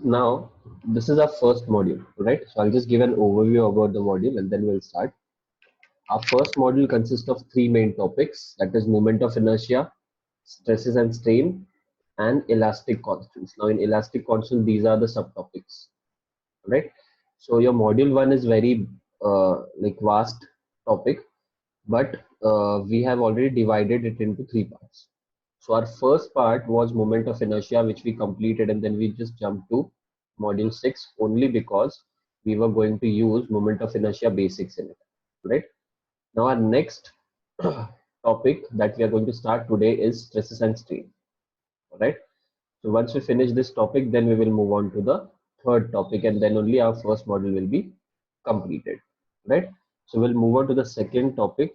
Now, this is our first module, right? So I'll just give an overview about the module and then we'll start. Our first module consists of three main topics, that is moment of inertia, stresses and strain, and elastic constants. Now in elastic constant, these are the subtopics, right? So your module one is very like vast topic, but we have already divided it into three parts. So our first part was moment of inertia, which we completed, and then we just jumped to module 6 only because we were going to use moment of inertia basics in it, right? Now our next topic that we are going to start today is stresses and strain, all right? So once we finish this topic, then we will move on to the third topic, and then only our first module will be completed, right? So we'll move on to the second topic.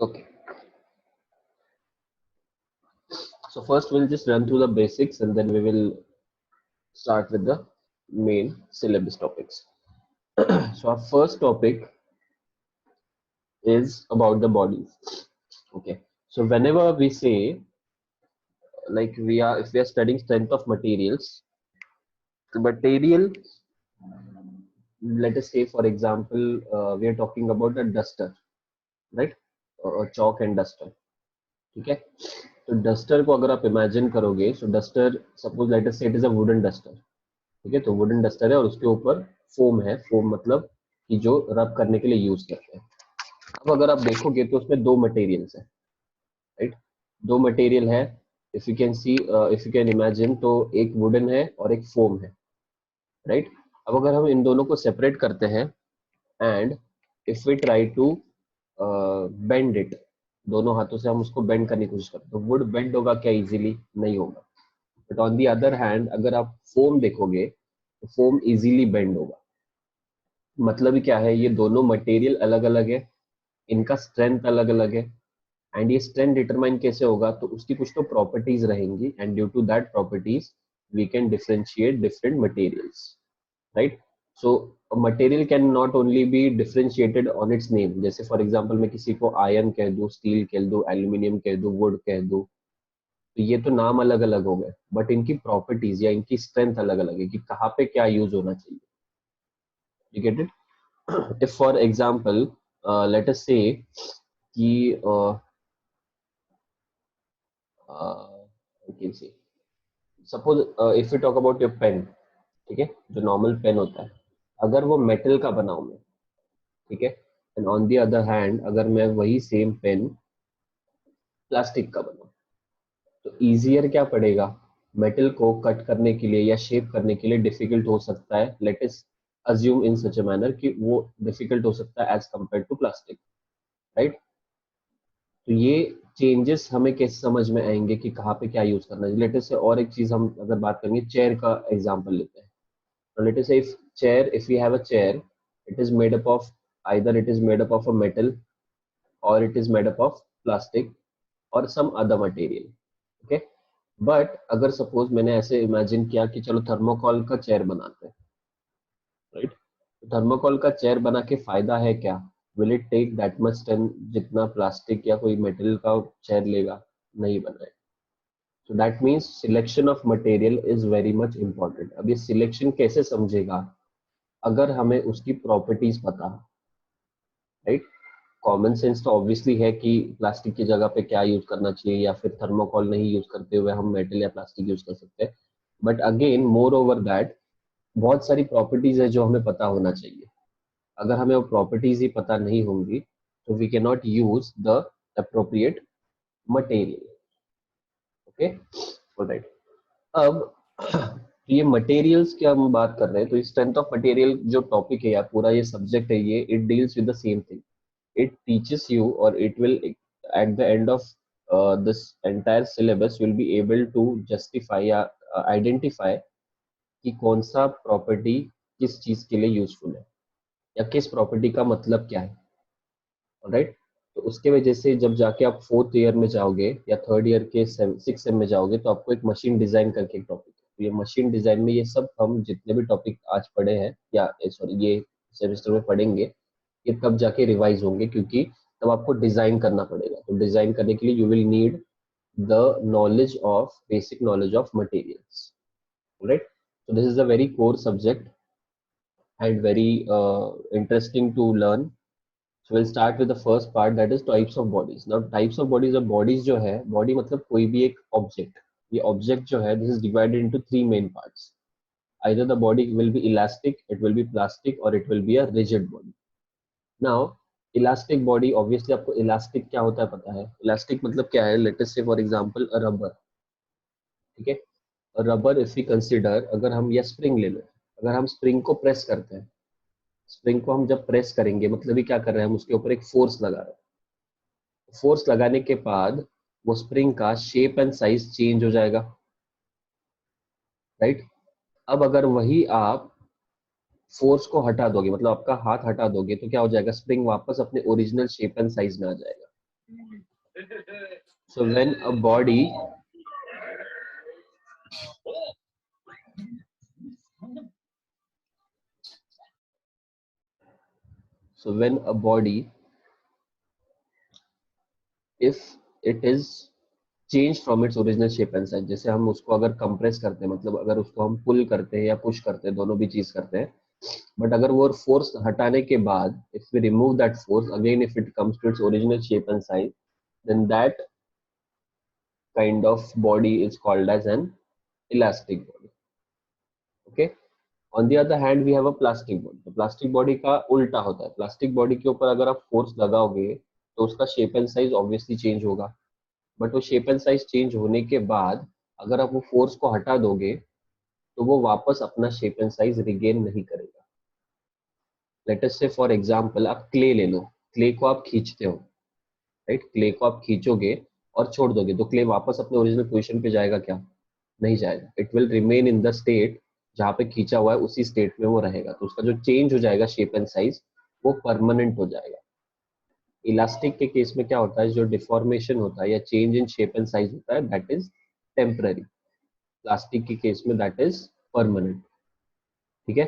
Okay. So first we'll just run through the basics and then we will start with the main syllabus topics. So our first topic is about the bodies. Okay. So whenever we say like if we are studying strength of materials, the material, let us say for example, we are talking about a duster, right? Chalk and duster. ठीक है. तो duster को अगर आप imagine करोगे, सो duster suppose let us से it is a wooden duster. ठीक है, तो वुडन डस्टर है और उसके ऊपर फोम है. फोम मतलब कि जो रब करने के लिए यूज करते हैं. अब अगर आप देखोगे तो उसमें दो मटेरियल्स है, राइट? दो मटेरियल है. If you can see, if you can imagine, तो एक वुडन है और एक फोम है, राइट? अब अगर हम इन दोनों को सेपरेट करते हैं and if we try to bend it, दोनों हाथों से हम उसको बेंड करने की कोशिश करते हैं, तो वुड बेंड होगा क्या? इजीली नहीं होगा. But on the other hand अगर आप फोम देखोगे तो फोम इजीली बेंड होगा. मतलब ही क्या है, ये दोनों मटेरियल अलग अलग है, इनका स्ट्रेंथ अलग अलग है, एंड ये स्ट्रेंथ डिटरमाइन कैसे होगा? तो उसकी कुछ तो प्रॉपर्टीज रहेंगी and due to that properties we can differentiate different materials, right? So material can not only be differentiated on its name. जैसे फॉर एग्जांपल मैं किसी को आयरन कह दूं, स्टील कह दूं, एल्यूमिनियम कह दूं, वुड कह दूं, तो ये तो नाम अलग अलग हो गए, बट इनकी प्रॉपर्टीज या इनकी स्ट्रेंथ अलग अलग है कि कहाँ पे क्या यूज होना चाहिए. You get it? If for example let us say कि suppose if you talk about your pen, ठीक है, जो नॉर्मल पेन होता है, अगर वो मेटल का बना हो मैं, ठीक है, and on the other hand अगर मैं वही सेम पेन प्लास्टिक का बनाऊं, तो इजियर क्या पड़ेगा? मेटल को कट करने के लिए या शेप करने के लिए डिफिकल्ट हो सकता है, let us assume in such a manner कि वो डिफिकल्ट हो सकता है as compare to plastic, right? तो ये चेंजेस हमें कैसे समझ में आएंगे कि कहाँ पे क्या यूज करना है? लेट अस से और एक चीज हम अगर बात करेंगे, चेयर का एग्जांपल लेते हैं. तो लेट अस से if chair, if we have a chair, it is made up of, either it is made up of a metal or it is made up of plastic or some other material. Okay, but अगर suppose मैंने ऐसे imagine किया कि चलो thermocol का chair बनाते हैं, right? Thermocol का चेयर बना के फायदा है क्या? Will it take that much time जितना प्लास्टिक या कोई मेटल का चेयर लेगा? नहीं बना है. So that means selection of material is very much important. अब ये सिलेक्शन कैसे समझेगा? अगर हमें उसकी प्रॉपर्टीज पता, राइट? कॉमन सेंस तो ऑब्वियसली है कि प्लास्टिक की जगह पे क्या यूज करना चाहिए, या फिर थर्मोकॉल नहीं यूज करते हुए हम मेटल या प्लास्टिक यूज कर सकते हैं. But again more over that, बहुत सारी प्रॉपर्टीज है जो हमें पता होना चाहिए. अगर हमें वो प्रॉपर्टीज ही पता नहीं होंगी तो we can not use the appropriate material. Okay, alright. अब ये मटेरियल्स की हम बात कर रहे हैं, तो ये स्ट्रेंथ ऑफ मटेरियल जो टॉपिक है या पूरा ये सब्जेक्ट है, ये it deals with the same thing. It teaches you, or it will at the end of this entire syllabus will be able to justify या identify कि कौन सा प्रॉपर्टी किस चीज के लिए यूजफुल है या किस प्रॉपर्टी का मतलब क्या है. राइट? तो उसके वजह से जब जाके आप फोर्थ ईयर में जाओगे या थर्ड ईयर के सिक्स सेम में जाओगे, तो आपको एक मशीन डिजाइन करके एक टॉपिक है. तो ये मशीन डिजाइन में ये सब हम जितने भी टॉपिक आज पढ़े हैं, या सॉरी ये सेमेस्टर में पढ़ेंगे, ये तब जाके रिवाइज होंगे, क्योंकि तब आपको डिजाइन करना पड़ेगा। तो डिजाइन करने के लिए you will need the knowledge of basic knowledge of materials, right? So this is a very core subject and very interesting to learn. So we'll start with the first part, that is types of bodies. Now types of bodies, or bodies जो है, body मतलब कोई भी एक object, ये object जो है, this is divided into three main parts. Either the body will be elastic, it will be plastic, or it will be a rigid body. Now elastic body, obviously आपको elastic क्या होता है पता है? Elastic मतलब क्या है? Let us say for example a rubber, ठीक है? रबर इफ वी कंसिडर, अगर हम या स्प्रिंग ले लो, अगर हम स्प्रिंग को प्रेस करते हैं, स्प्रिंग को हम जब प्रेस करेंगे मतलब ये क्या कर रहे हैं, हम उसके ऊपर एक फोर्स लगा रहे हैं। फोर्स लगाने के बाद वो स्प्रिंग का शेप एंड साइज चेंज हो जाएगा, राइट? अब अगर वही आप फोर्स को हटा दोगे, मतलब आपका हाथ हटा दोगे, तो क्या हो जाएगा? स्प्रिंग वापस अपने ओरिजिनल शेप एंड साइज में आ जाएगा। So when a body so when a body, if it is change from its original shape and size, जैसे हम उसको अगर कंप्रेस करते हैं, मतलब अगर उसको हम पुल करते हैं या पुश करते हैं, दोनों भी चीज करते हैं, बट अगर वो फोर्स हटाने के बाद if we remove that force again, if it comes to its original shape and size, then that kind of body is called as an elastic body, okay? On the other hand we have a plastic body. तो plastic body का उल्टा होता है। Plastic body के ऊपर अगर आप force लगाओगे तो उसका shape and size obviously change होगा, बट वो शेप एंड साइज चेंज होने के बाद अगर आप वो फोर्स को हटा दोगे तो वो वापस अपना शेप एंड साइज रिगेन नहीं करेगा। लेट अस से फॉर एग्जांपल आप क्ले ले लो, क्ले को आप खींचते हो, राइट? क्ले को आप खींचोगे और छोड़ दोगे तो क्ले वापस अपने ओरिजिनल पोजीशन पे जाएगा क्या? नहीं जाएगा। It will remain in the state जहाँ पे खींचा हुआ है, उसी स्टेट में वो रहेगा। तो उसका जो चेंज हो जाएगा शेप एंड साइज, वो परमानेंट हो जाएगा। इलास्टिक के केस में क्या होता है, जो डिफॉर्मेशन होता है या change in shape and size होता है, दैट इज टेम्पररी। प्लास्टिक के केस में दैट इज परमानेंट, ठीक है?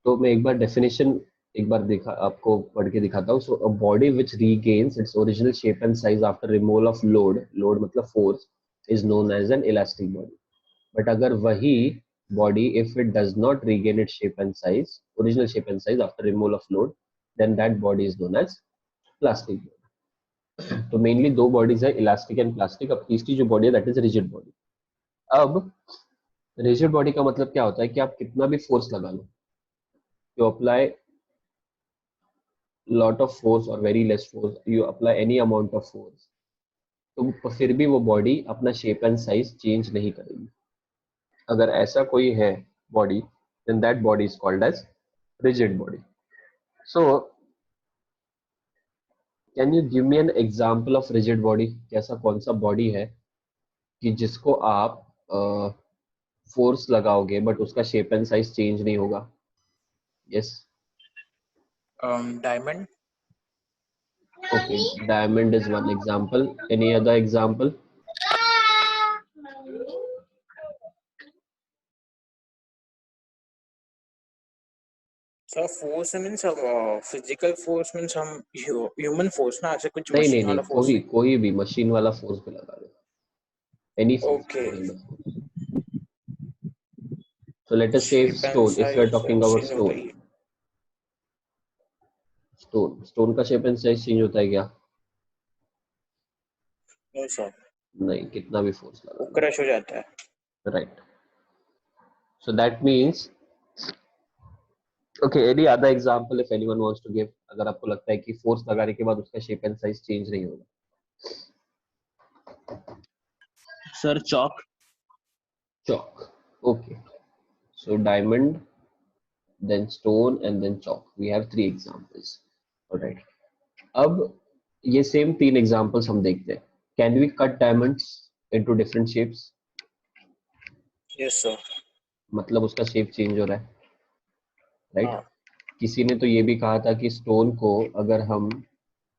तो मैं एक बार डेफिनेशन एक बार दिखा आपको पढ़ के दिखाता हूँ। So a body which regains its original shape and size after removal of load, load मतलब force, is known as an elastic body. But अगर वही body if it does not regain its shape and size, original shape and size after removal of load, then that body is known as plastic body. तो mainly दो bodies है, elastic and plastic. अब तीसरी जो body है that is rigid body. अब rigid body का मतलब क्या होता है कि आप कितना भी फोर्स लगा लो, you apply lot of force or very less force, you apply any amount of force, तो फिर भी वो बॉडी अपना शेप एंड साइज चेंज नहीं करेगी। अगर ऐसा कोई है body, then that body is called as rigid body. So can you give me an example of rigid body? कैसा कौन सा बॉडी है कि जिसको आप फोर्स लगाओगे बट उसका शेप एंड साइज चेंज नहीं होगा? Yes, Diamond. okay, diamond is one example. Any other example? So force means physical force means हम human force ना, ऐसे कुछ नहीं नहीं machine नहीं, वाला force नहीं. कोई भी मशीन वाला फोर्स पे लगा दो, any force, Okay. Kind of force. So let us say Shape and stone, if we are size talking about change होता stone, ही. स्टोन का शेप एंड साइज चेंज होता है क्या? No sir. नहीं, कितना भी फोर्स लगा वो लो, crush हो जाता है. Right? So that means, okay, any other example if anyone wants to give, अगर आपको लगता है कि फोर्स लगाने के बाद उसका शेप एंड साइज चेंज नहीं होगा। Sir Chowk. Chowk, okay. So diamond, then stone and then chalk. We have three examples. Alright. अब ये सेम तीन एग्जांपल्स हम देखते हैं। Can we cut diamonds into different shapes? Yes sir. मतलब उसका शेप चेंज हो रहा है, राइट? हाँ. किसी ने तो ये भी कहा था कि स्टोन को अगर हम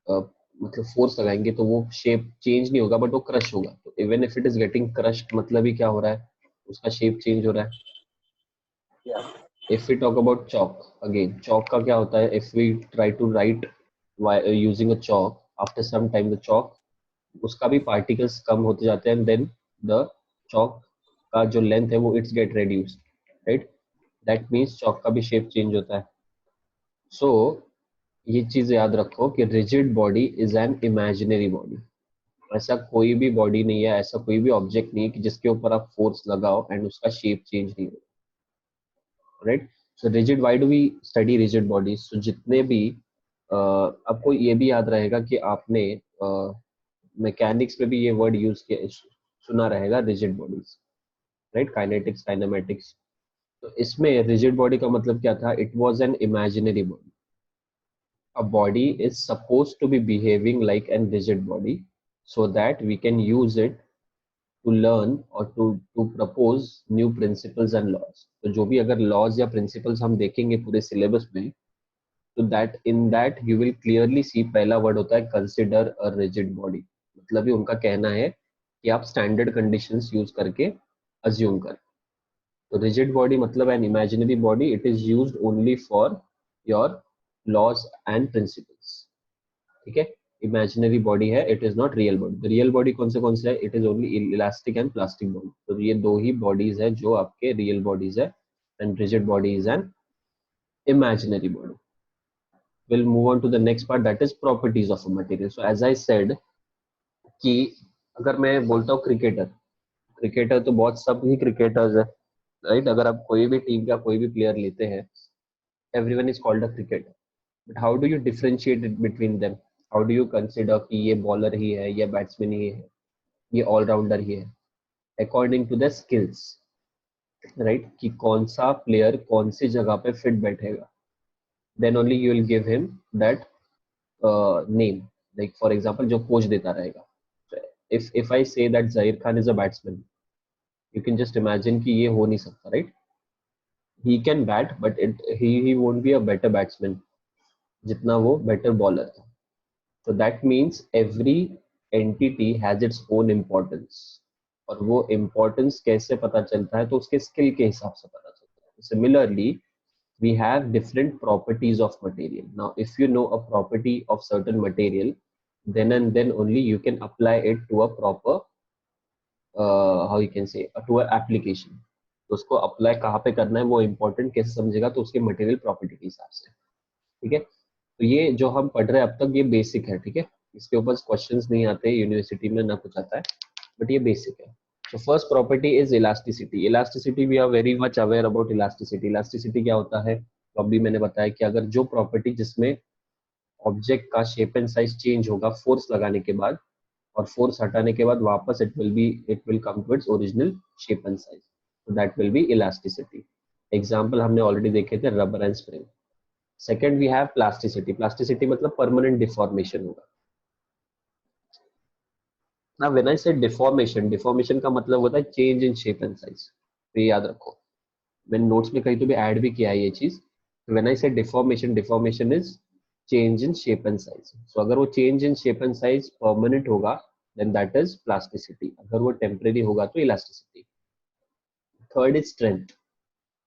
मतलब फोर्स लगाएंगे तो वो शेप चेंज नहीं होगा बट वो क्रश होगा। तो even if it is getting crushed, मतलब ही क्या हो रहा है, उसका शेप चेंज हो रहा है। Yeah. If we talk about chalk, again chalk का क्या होता है, if we try to write using a chalk, after some time the chalk, उसका भी पार्टिकल्स कम होते जाते हैं, देन द चॉक का जो लेंथ है वो it's get reduced, right, that means chalk का भी शेप चेंज होता है। सो ये चीज याद रखो कि rigid body is an imaginary body. ऐसा कोई भी बॉडी नहीं है, ऐसा कोई भी ऑब्जेक्ट नहीं है कि जिसके ऊपर आप फोर्स लगाओ एंड उसका शेप चेंज नहीं हो, right. So rigid, why do we study rigid bodies? So जितने भी आपको ये भी याद रहेगा कि आपने मैकेनिक्स में भी ये वर्ड यूज किया, सुना रहेगा, rigid bodies, right, kinetics, kinematics. तो इसमें रिजिड बॉडी का मतलब क्या था? It was an imaginary body. A body is supposed to be behaving like a rigid body so that we can use it to learn or to propose new principles and laws. तो जो भी अगर laws या principles हम देखेंगे पूरे syllabus में, तो that in that you will clearly see पहला word होता है consider a rigid body। मतलब ही उनका कहना है कि आप standard conditions use करके assume कर। तो rigid body मतलब an imaginary body, it is used only for your laws and principles, ठीक है। इमेजिनरी बॉडी है, it is not real body. Real body कौन से है? It is only elastic and plastic body. तो ये दो ही बॉडीज है जो आपके रियल बॉडीज है, and rigid body is an imaginary body. We'll move on to the next part, that is properties of a material. So as I said कि अगर मैं बोलता हूँ क्रिकेटर, क्रिकेटर तो बहुत सब ही क्रिकेटर्स है, राइट। अगर आप कोई भी टीम का कोई भी प्लेयर लेते हैं, everyone is called a cricketer, but how do you differentiate it between them? How do you consider कि ये बॉलर ही है, ये बैट्समैन ही है, ये ऑलराउंडर ही है? According to the skills, right, कि कौन सा प्लेयर कौन सी जगह पे फिट बैठेगा, then only you will give him that name. Like for example जो कोच देता रहेगा, if I say that Zair Khan is a batsman, you can just imagine कि ये हो नहीं सकता, right. he can bat but he won't be a better batsman जितना वो better bowler था। so that means every entity has its own importance, और वो importance कैसे पता चलता है? तो उसके skill के हिसाब से पता चलता है। similarly we have different properties of material. Now if you know a property of certain material, then and then only you can apply it to a proper how you can say to a application. तो उसको apply कहाँ पे करना है, वो important कैसे समझेगा? तो उसके मटेरियल प्रॉपर्टी के हिसाब से, ठीक है। तो ये जो हम पढ़ रहे हैं अब तक, ये बेसिक है, ठीक है। इसके ऊपर क्वेश्चंस नहीं आते यूनिवर्सिटी में, ना कुछ आता है, बट ये बेसिक है। So first property is elasticity. Elasticity, we are very much aware about elasticity. Elasticity क्या होता है? तो अभी मैंने बताया कि अगर जो प्रॉपर्टी जिसमें ऑब्जेक्ट का शेप एंड साइज चेंज होगा फोर्स लगाने के बाद, और फोर्स हटाने के बाद वापस it will come to its original shape and size, so that will be elasticity. Example हमने ऑलरेडी देखे थे, rubber and spring. Second we have plasticity. Plasticity मतलब परमानेंट डिफॉर्मेशन होगा। ना when I say deformation, deformation का मतलब होता है change in shape and size. तो ये याद रखो, मैंने नोट्स में कहीं तो भी ऐड भी किया है ये चीज। When I say deformation, deformation is change in shape and size. So अगर वो change in shape and size permanent होगा देन दैट इज प्लास्टिसिटी, अगर वो टेम्परेरी होगा तो elasticity. Third is strength.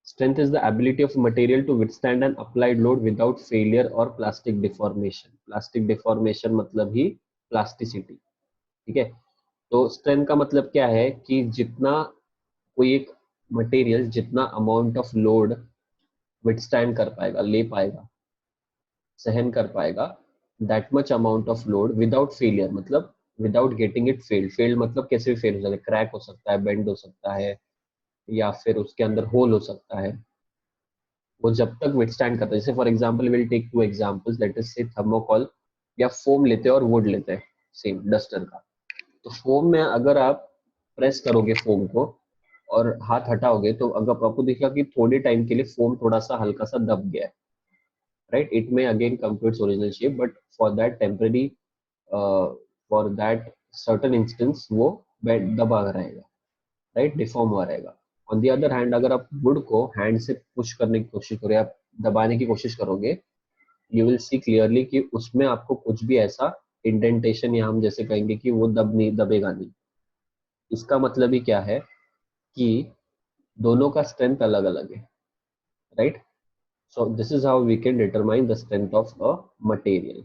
Strength is the ability of material to withstand an applied load without failure or plastic deformation. Plastic deformation मतलब ही plasticity, ठीक है। तो strength का मतलब क्या है कि जितना कोई एक मटेरियल जितना अमाउंट ऑफ लोड withstand कर पाएगा, ले पाएगा, सहन कर पाएगा, that much amount of load without failure मतलब without getting it failed. failed मतलब कैसे भी फेल हो सकता है, क्रैक हो सकता है, बेंड हो सकता है, या फिर उसके अंदर होल हो सकता है। वो जब तक विथस्टैंड करता है, जैसे for example will take two examples, let us say thermocol या फोम लेते हैं और वुड लेते हैं, सेम डस्टर का। तो फोम में अगर आप प्रेस करोगे फोम को और हाथ हटाओगे, तो अगर आपको दिखेगा कि थोड़े टाइम के लिए फोम थोड़ा सा हल्का सा दब गया है, राइट। इट में again come to its original shape, but for that temporary, for that certain instance वो दबा रहेगा, राइट, डिफॉर्म हुआ रहेगा। ऑन द अदर हैंड अगर आप वुड को हैंड से पुश करने की कोशिश करोगे, आप दबाने की कोशिश करोगे, यू विल सी क्लियरली कि उसमें आपको कुछ भी ऐसा इंडेंटेशन, या हम जैसे कहेंगे कि वो दबेगा नहीं। इसका मतलब ही क्या है कि दोनों का स्ट्रेंथ अलग अलग है, right? So this is how we can determine the strength of a material.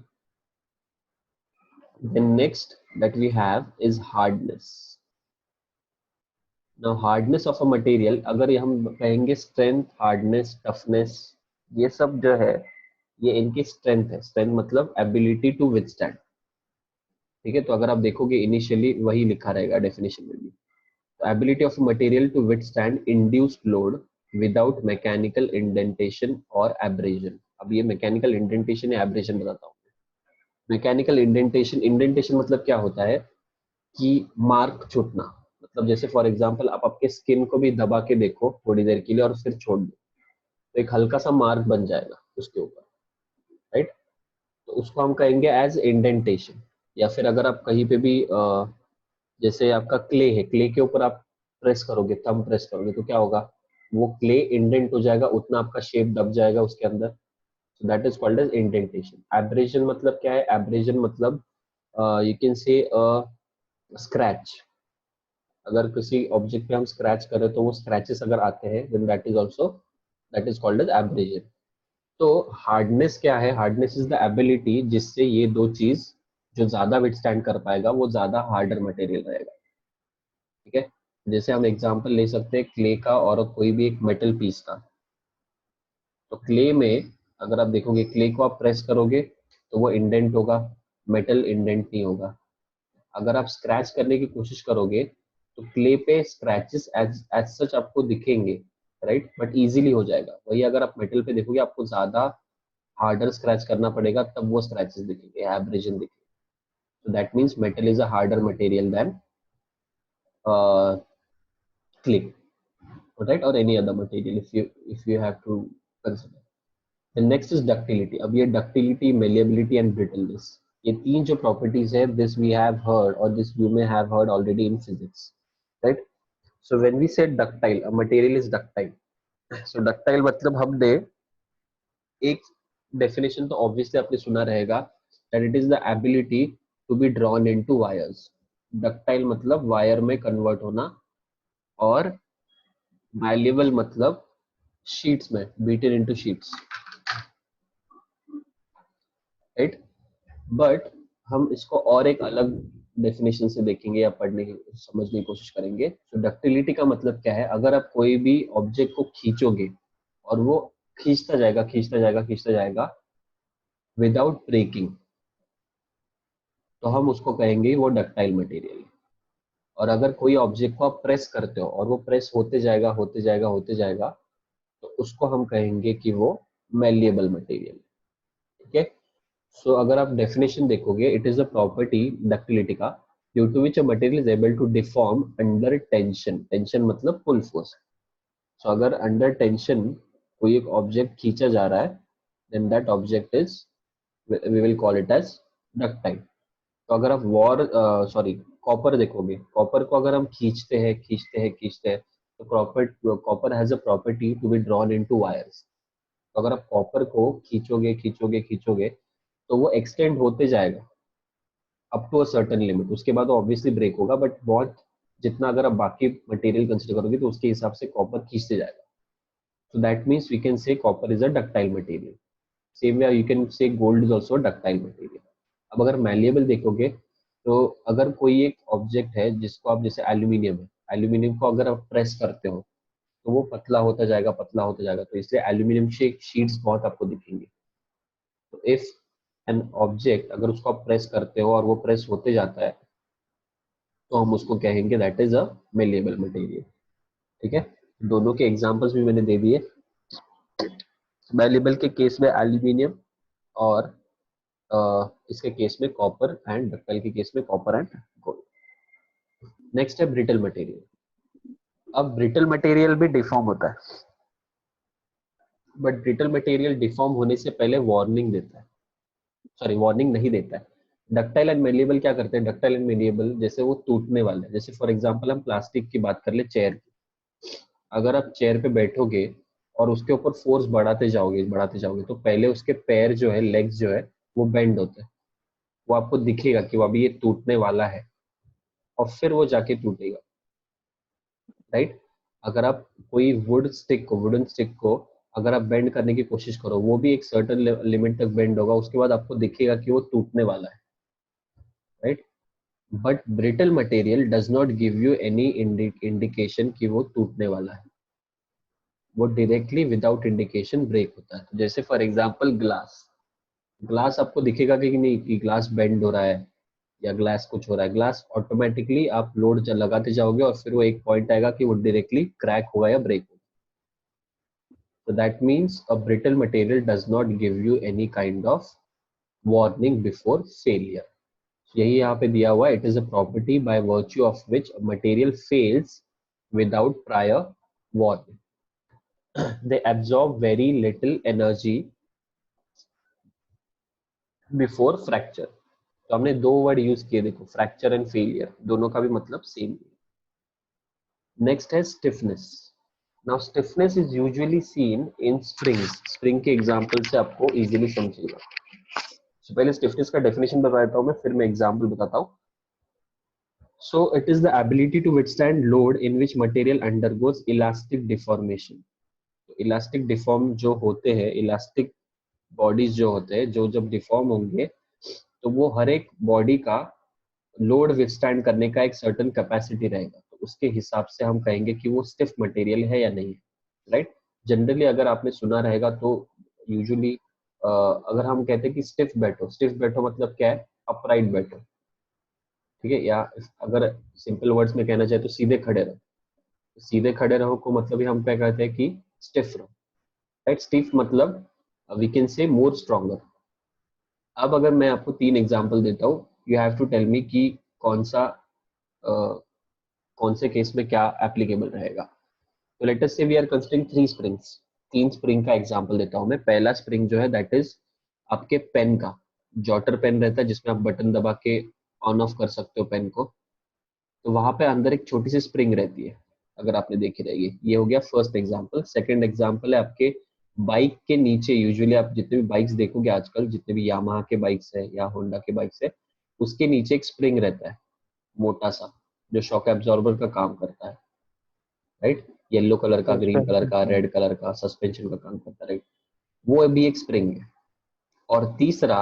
Then next that we have is hardness. Now hardness of a material, अगर ये हम कहेंगे strength, hardness, toughness, ये सब जो है ये इनकी strength है. Strength मतलब ability to withstand. ठीक है, तो अगर आप देखोगे इनिशियली वही लिखा रहेगा डेफिनेशन में भी. ability of a material to withstand induced load without mechanical indentation or abrasion. अब ये mechanical indentation या abrasion बताता हूँ. mechanical indentation मतलब क्या होता है कि मार्क छूटना. मतलब जैसे फॉर एग्जांपल आप आपके स्किन को भी दबा के देखो थोड़ी देर के लिए और फिर छोड़ दो तो एक हल्का सा मार्क बन जाएगा उसके ऊपर, राइट? तो उसको हम कहेंगे एज इंडेंटेशन. या फिर अगर आप कहीं पे भी जैसे आपका क्ले है, क्ले के ऊपर आप प्रेस करोगे, थंब प्रेस करोगे तो क्या होगा, वो क्ले इंडेंट हो जाएगा, उतना आपका शेप दब जाएगा उसके अंदर. So that is called as indentation. Abrasion मतलब क्या है? एब्रेजन मतलब यू कैन से स्क्रैच. अगर किसी ऑब्जेक्ट पे हम स्क्रैच करें तो वो स्क्रैचेस अगर आते हैं then that is called as abrasion. तो हार्डनेस क्या है? हार्डनेस इज द एबिलिटी जिससे ये दो चीज जो ज्यादा विथस्टैंड कर पाएगा वो ज्यादा हार्डर मटेरियल रहेगा. ठीक है, जैसे हम एग्जांपल ले सकते हैं क्ले का और कोई भी एक मेटल पीस का. तो क्ले में अगर आप देखोगे क्ले को आप प्रेस करोगे तो वो इंडेंट होगा, मेटल इंडेंट नहीं होगा. अगर आप स्क्रैच करने की कोशिश करोगे तो क्ले पे स्क्रैचेस एज सच आपको दिखेंगे, राइट, बट इजीली हो जाएगा. वही अगर आप मेटल पे देखोगे आपको ज्यादा हार्डर स्क्रैच करना पड़ेगा तब वो स्क्रैचेस दिखेंगे, एब्रेजन दिखेंगे. So that means metal is a harder material than clay, right, or any other material if you have to consider. The next is ductility. अब ये ductility, malleability and brittleness, ये तीन जो properties है, this we have heard or this you may have heard already in physics, right? So when we say ductile, a material is ductile. So ductile मतलब हमने एक definition तो obviously आपने सुना रहेगा that it is the ability to be drawn into wires. Ductile मतलब wire में convert होना और malleable मतलब sheets में, beaten into sheets, right? But हम इसको और एक अलग डेफिनेशन से देखेंगे या पढ़ने की समझने की कोशिश करेंगे. तो डक्टिलिटी का मतलब क्या है? अगर आप कोई भी ऑब्जेक्ट को खींचोगे और वो खींचता जाएगा खींचता जाएगा खींचता जाएगा विदाउट ब्रेकिंग, तो हम उसको कहेंगे वो डक्टाइल मटेरियल. और अगर कोई ऑब्जेक्ट को आप प्रेस करते हो और वो प्रेस होते जाएगा होते जाएगा होते जाएगा तो उसको हम कहेंगे कि वो मेलिएबल मटेरियल. ठीक है, सो अगर आप डेफिनेशन देखोगे, it is a property ductility का due to which a material is able to deform under tension. Tension मतलब पुल फोर्स. सो अगर अंडर टेंशन कोई एक ऑब्जेक्ट खींचा जा रहा है then that object is, we will call it as ductile. तो अगर आप कॉपर देखोगे, कॉपर को अगर हम खींचते हैं खींचते हैं खींचते हैं तो copper has a property to be drawn into wires. तो अगर आप कॉपर को खींचोगे खींचोगे खींचोगे तो वो एक्सटेंड होते जाएगा up to a certain limit. उसके बाद ऑब्वियसली ब्रेक होगा, बट बहुत जितना अगर आप बाकी मटेरियल कंसिडर करोगे तो उसके हिसाब से कॉपर खींचते जाएगा. So that means we can say copper is a ductile material. Same way you can say gold is also ductile material. अब अगर मैलिएबल देखोगे तो अगर कोई एक ऑब्जेक्ट है जिसको आप, जैसे एल्यूमिनियम है, एल्यूमिनियम को अगर आप प्रेस करते हो तो वो पतला होता जाएगा पतला होता जाएगा, तो इसलिए एल्यूमिनियम शीट्स बहुत आपको दिखेंगे. तो इफ एन ऑब्जेक्ट अगर उसको आप प्रेस करते हो और वो प्रेस होते जाता है तो हम उसको कहेंगे that is a malleable material. ठीक है, दोनों के एग्जांपल्स भी मैंने दे दिए. मेलिएबल के केस में एल्यूमिनियम और इसके केस में कॉपर, एंड डक्टाइल के केस में कॉपर एंड गोल्ड. नेक्स्ट है ब्रिटल मटेरियल. अब ब्रिटल मटेरियल भी डिफॉर्म होता है, बट ब्रिटल मटेरियल डिफॉर्म होने से पहले वार्निंग देता है, वार्निंग नहीं देता है. डक्टाइल एंड मेलिएबल क्या करते हैं? डक्टाइल एंड मेलिएबल जैसे वो टूटने वाले हैं. जैसे फॉर एग्जांपल हम प्लास्टिक की बात कर ले, चेयर की. अगर आप चेयर पे बैठोगे और उसके ऊपर फोर्स बढ़ाते जाओगे तो पहले उसके पैर जो है, लेग्स जो है, वो बेंड होते हैं. वो आपको दिखेगा कि वो अभी ये टूटने वाला है और फिर वो जाके टूटेगा, राइट? अगर आप कोई वुडन स्टिक को अगर आप बेंड करने की कोशिश करो वो भी एक सर्टेन लिमिट तक बेंड होगा, उसके बाद आपको दिखेगा कि वो टूटने वाला है, right. But brittle material does not give you any indication कि वो टूटने वाला है, वो डायरेक्टली विदाउट इंडिकेशन ब्रेक होता है। तो जैसे फॉर एग्जांपल ग्लास, ग्लास आपको दिखेगा कि नहीं कि ग्लास बेंड हो रहा है या ग्लास कुछ हो रहा है, ग्लास ऑटोमेटिकली आप लोड लगाते जाओगे और फिर वो एक पॉइंट आएगा कि वो डायरेक्टली क्रैक होगा या ब्रेक होगा। So that means a brittle material does not give you any kind of warning before failure. यही यहाँ पे दिया हुआ है, it is a property by virtue of which a material fails without prior warning. They absorb very little energy before fracture. तो हमने दो word use किए, देखो फ्रैक्चर एंड फेलियर, दोनों का भी मतलब सेम है। नेक्स्ट है stiffness. Now stiffness is usually seen in springs. Spring के एग्जांपल से आपको इजीली समझेगा। So, पहले स्टिफनेस का डेफिनेशन बता देता हूँ मैं, फिर मैं एग्जांपल बताता हूँ। So it is the ability to withstand load in which material undergoes elastic deformation. तो इलास्टिक डिफॉर्म जो होते हैं, इलास्टिक बॉडीज जो होते हैं, जो जब डिफॉर्म होंगे तो वो हर एक बॉडी का लोड विथस्टैंड करने का एक सर्टेन कैपेसिटी रहेगा, तो उसके हिसाब से हम कहेंगे कि वो स्टिफ मटेरियल है या नहीं है, राइट। जनरली अगर आपने सुना रहेगा तो यूजुअली अगर हम कहते हैं कि स्टिफ बैठो, स्टिफ बैठो मतलब क्या है, अपराइट बैठो, ठीक है, या अगर सिंपल वर्ड्स में कहना चाहे तो सीधे खड़े रहो। सीधे खड़े रहो को मतलब ही हम क्या कहते हैं कि स्टिफ रहो, राइट। स्टिफ मतलब we can say more stronger. अब अगर मैं आपको तीन एग्जांपल देता हूँ, you have to tell me कि कौन सा कौन से केस में क्या एप्लीकेबल रहेगा। तो let us say we are considering three springs. तीन स्प्रिंग का एग्जांपल देता हूँ मैं। पहला स्प्रिंग जो है दैट इज आपके पेन का, जॉटर पेन रहता है जिसमें आप बटन दबा के ऑन ऑफ कर सकते हो पेन को, तो वहां पे अंदर एक छोटी सी स्प्रिंग रहती है, अगर आपने देखी रहेगी। ये हो गया फर्स्ट एग्जांपल। सेकंड एग्जांपल है आपके बाइक के नीचे, यूजुअली आप जितने भी बाइक्स देखोगे आजकल, जितने भी यामाहा के बाइक्स है या होंडा के बाइक्स है, उसके नीचे एक स्प्रिंग रहता है मोटा सा, जो शॉक एब्जॉर्बर का काम करता है, राइट। येलो कलर का, ग्रीन कलर का, रेड कलर का, सस्पेंशन का काम करता है, राइट। वो भी एक स्प्रिंग है। और तीसरा,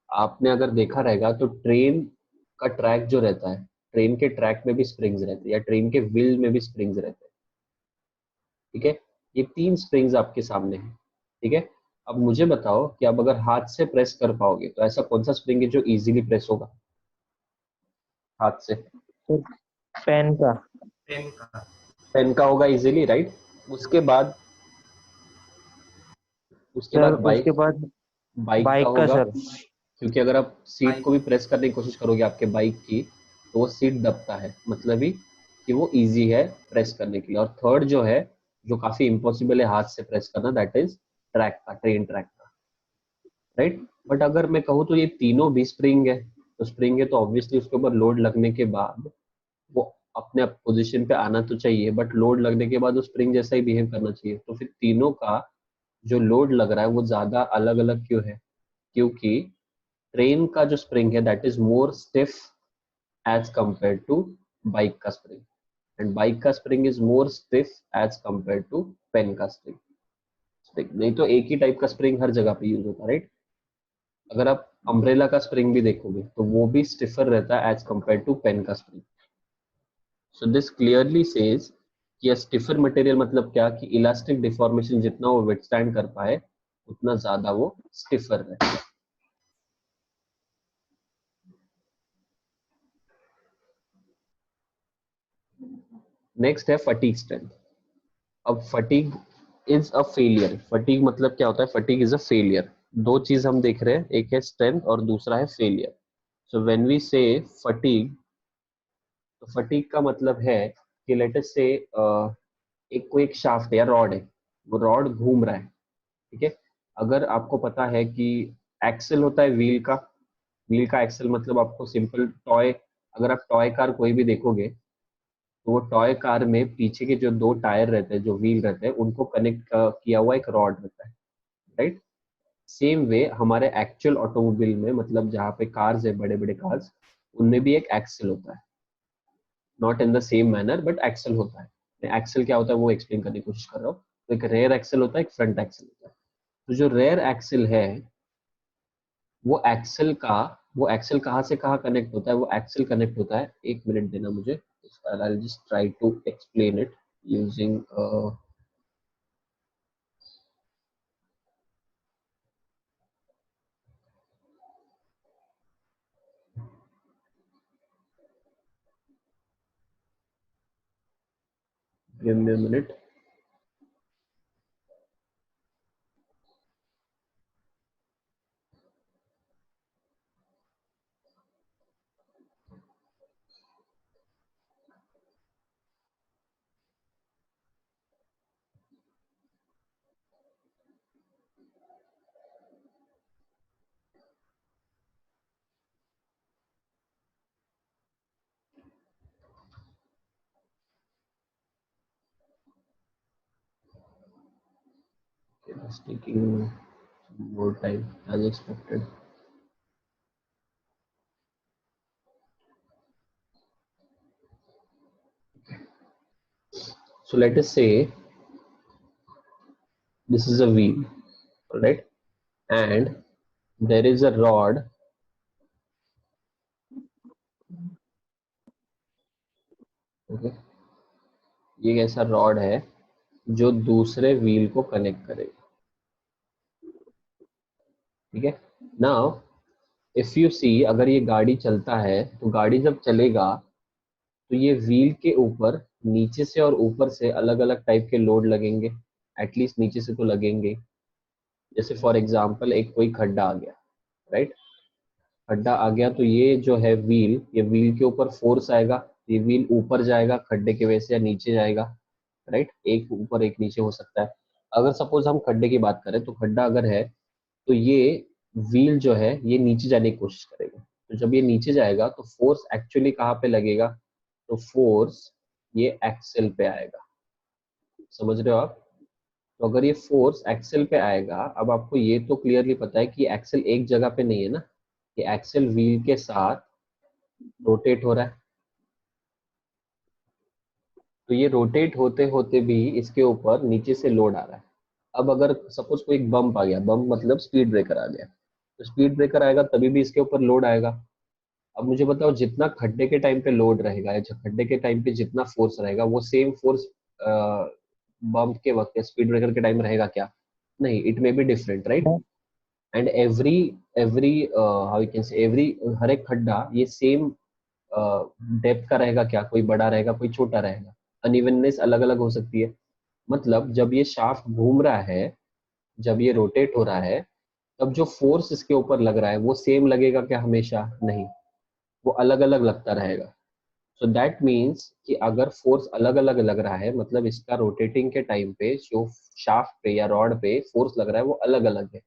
आपने अगर देखा रहेगा तो ट्रेन का ट्रैक जो रहता है, ट्रेन के ट्रैक में भी स्प्रिंग्स रहते हैं, या ट्रेन के व्हील में भी स्प्रिंग्स रहते हैं, ठीक है। ये तीन स्प्रिंग्स आपके सामने हैं, ठीक है। अब मुझे बताओ कि आप अगर हाथ से प्रेस कर पाओगे तो ऐसा कौन सा स्प्रिंग है जो इजीली प्रेस होगा हाथ से? पेन का। पेन का होगा इजीली, राइट। उसके बाद सर बाइक, उसके बाद बाइक का बाइक का होगा, सर। क्योंकि अगर आप सीट को भी प्रेस करने की कोशिश करोगे आपके बाइक की, तो वो सीट दबता है, मतलब ही कि वो इजी है प्रेस करने के लिए। और थर्ड जो है, जो काफी इम्पॉसिबल है हाथ से प्रेस करना, दैट इज ट्रैक का, ट्रेन ट्रैक का, राइट। बट अगर मैं कहूँ तो ये तीनों भी स्प्रिंग है, तो स्प्रिंग है तो ऑब्वियसली उसके ऊपर लोड लगने के बाद वो अपने पोजीशन पे आना तो चाहिए, बट लोड लगने के बाद वो स्प्रिंग जैसा ही बिहेव करना चाहिए। तो फिर तीनों का जो लोड लग रहा है वो ज्यादा अलग अलग क्यों है? क्योंकि ट्रेन का जो स्प्रिंग है that is more stiff as compare to bike का स्प्रिंग, एंड बाइक का spring is more stiff as compare to pen का स्प्रिंग। नहीं तो एक ही टाइप का स्प्रिंग हर जगह पे यूज होता है, राइट। अगर आप अम्ब्रेला का स्प्रिंग भी देखोगे तो वो भी स्टिफर रहता है एज कंपेयर टू पेन का spring. So this clearly says कि स्टिफर मटेरियल मतलब क्या, कि इलास्टिक डिफॉर्मेशन जितना वो विथस्टैंड कर पाए उतना ज्यादा वो स्टिफर रहता है। नेक्स्ट है फटीग स्ट्रेंथ। अब fatigue is a failure. Fatigue मतलब क्या होता है? Fatigue is a failure. दो चीज हम देख रहे हैं, एक है स्ट्रेंथ और दूसरा है फेलियर। सो व्हेन वी से फटीग, तो फटीग का मतलब है कि लेट अस से एक कोई एक शाफ्ट या रॉड है, वो रॉड घूम रहा है, ठीक है। अगर आपको पता है कि एक्सेल होता है व्हील का, व्हील का एक्सेल मतलब आपको सिंपल टॉय, अगर आप टॉय कार कोई भी देखोगे तो वो टॉय कार में पीछे के जो दो टायर रहते हैं, जो व्हील रहते हैं, उनको कनेक्ट किया हुआ एक रॉड रहता है, राइट। सेम वे हमारे एक्चुअल ऑटोमोबाइल में, मतलब जहाँ पे कार्स है, बड़े बड़े कार्स, उनमें भी एक एक्सेल होता है, not in the same manner but axle होता है। एक्सेल क्या होता है वो एक्सप्लेन करने की कोशिश कर रहा हूँ। तो एक रेयर एक्सेल होता है, एक फ्रंट एक्सेल होता है। तो जो रेयर एक्सेल है वो एक्सेल कहाँ से कहाँ कनेक्ट होता है, वो एक्सेल कनेक्ट होता है, एक मिनट देना मुझे, I will just try to explain it using give me a minute. It's taking more time as expected. So let us say this is a wheel, all right, and there is a rod. Okay, ये एक ऐसा rod है जो दूसरे wheel को connect करेगा, ठीक है। नाउ इफ यू सी, अगर ये गाड़ी चलता है तो गाड़ी जब चलेगा तो ये व्हील के ऊपर नीचे से और ऊपर से अलग अलग टाइप के लोड लगेंगे, एटलीस्ट नीचे से तो लगेंगे। जैसे फॉर एग्जांपल एक कोई खड्डा आ गया, राइट, खड्डा आ गया तो ये जो है व्हील, ये व्हील के ऊपर फोर्स आएगा, ये व्हील ऊपर जाएगा खड्डे की वजह से या नीचे जाएगा, राइट, एक ऊपर एक नीचे हो सकता है। अगर सपोज हम खड्डे की बात करें तो खड्डा अगर है तो ये व्हील जो है ये नीचे जाने की कोशिश करेगा, तो जब ये नीचे जाएगा तो फोर्स एक्चुअली कहाँ पे लगेगा, तो फोर्स ये एक्सेल पे आएगा, समझ रहे हो आप। तो अगर ये फोर्स एक्सेल पे आएगा, अब आपको ये तो क्लियरली पता है कि एक्सेल एक जगह पे नहीं है ना, ये एक्सेल व्हील के साथ रोटेट हो रहा है, तो ये रोटेट होते होते भी इसके ऊपर नीचे से लोड आ रहा है। अब अगर सपोज कोई एक बम्प आ गया, बम्प मतलब स्पीड ब्रेकर आ गया, तो स्पीड ब्रेकर आएगा तभी भी इसके ऊपर लोड आएगा। अब मुझे बताओ जितना खड्डे के टाइम पे लोड रहेगा या खड्डे के टाइम पे जितना फोर्स रहेगा वो सेम फोर्स बम्प के वक्त या स्पीड ब्रेकर के टाइम रहेगा क्या, नहीं, it may be different, right. And every how you can say every, हर एक खड्डा ये सेम डेप्थ का रहेगा क्या, कोई बड़ा रहेगा कोई छोटा रहेगा, अनइवननेस अलग अलग हो सकती है। मतलब जब ये शाफ्ट घूम रहा है, जब ये रोटेट हो रहा है, तब जो फोर्स इसके ऊपर लग रहा है वो सेम लगेगा क्या, हमेशा नहीं, वो अलग अलग लगता रहेगा। सो दैट मीन्स कि अगर फोर्स अलग अलग लग रहा है मतलब इसका रोटेटिंग के टाइम पे जो शाफ्ट पे या रॉड पे फोर्स लग रहा है वो अलग अलग है।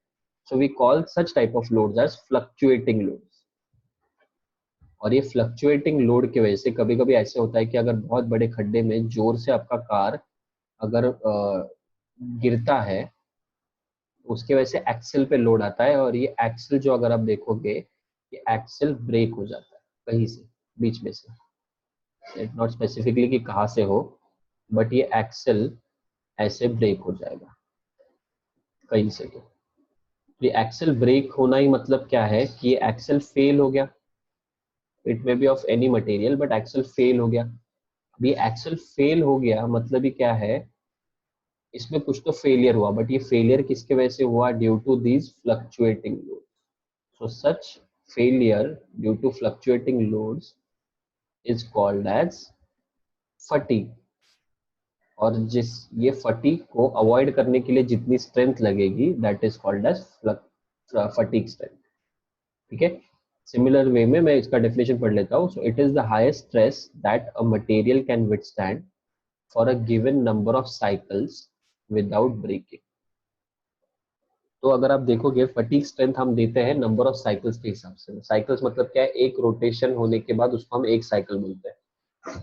So we call such type of loads as fluctuating loads. और ये फ्लक्चुएटिंग लोड की वजह से कभी कभी ऐसे होता है कि अगर बहुत बड़े खड्डे में जोर से आपका कार अगर गिरता है तो उसके वजह से एक्सेल पे लोड आता है, और ये एक्सेल जो अगर आप देखोगे ये एक्सेल ब्रेक हो जाता है कहीं से बीच में से, नॉट स्पेसिफिकली कि कहाँ से हो, बट ये एक्सेल ऐसे ब्रेक हो जाएगा कहीं से। तो ये एक्सेल ब्रेक होना ही मतलब क्या है कि ये एक्सेल फेल हो गया, it may be of any material but axle fail हो गया। अब ये एक्सेल फेल हो गया मतलब ही क्या है, इसमें कुछ तो फेलियर हुआ, बट ये फेलियर किसके वजह से हुआ, due to these fluctuating load. So such failure due to fluctuating loads is called as fatigue. और जिस ये फटीग को अवॉइड करने के लिए जितनी स्ट्रेंथ लगेगी that is called as fatigue strength, ठीक है। सिमिलर वे में मैं इसका डेफिनेशन पढ़ लेता हूँ। So it is the highest stress that a material can withstand for a given number of cycles without breaking. तो अगर आप देखोगे फटीग स्ट्रेंथ हम देते हैं नंबर ऑफ साइकिल्स के हिसाब से। साइकिल्स मतलब क्या है, एक रोटेशन होने के बाद उसको हम एक साइकिल बोलते हैं।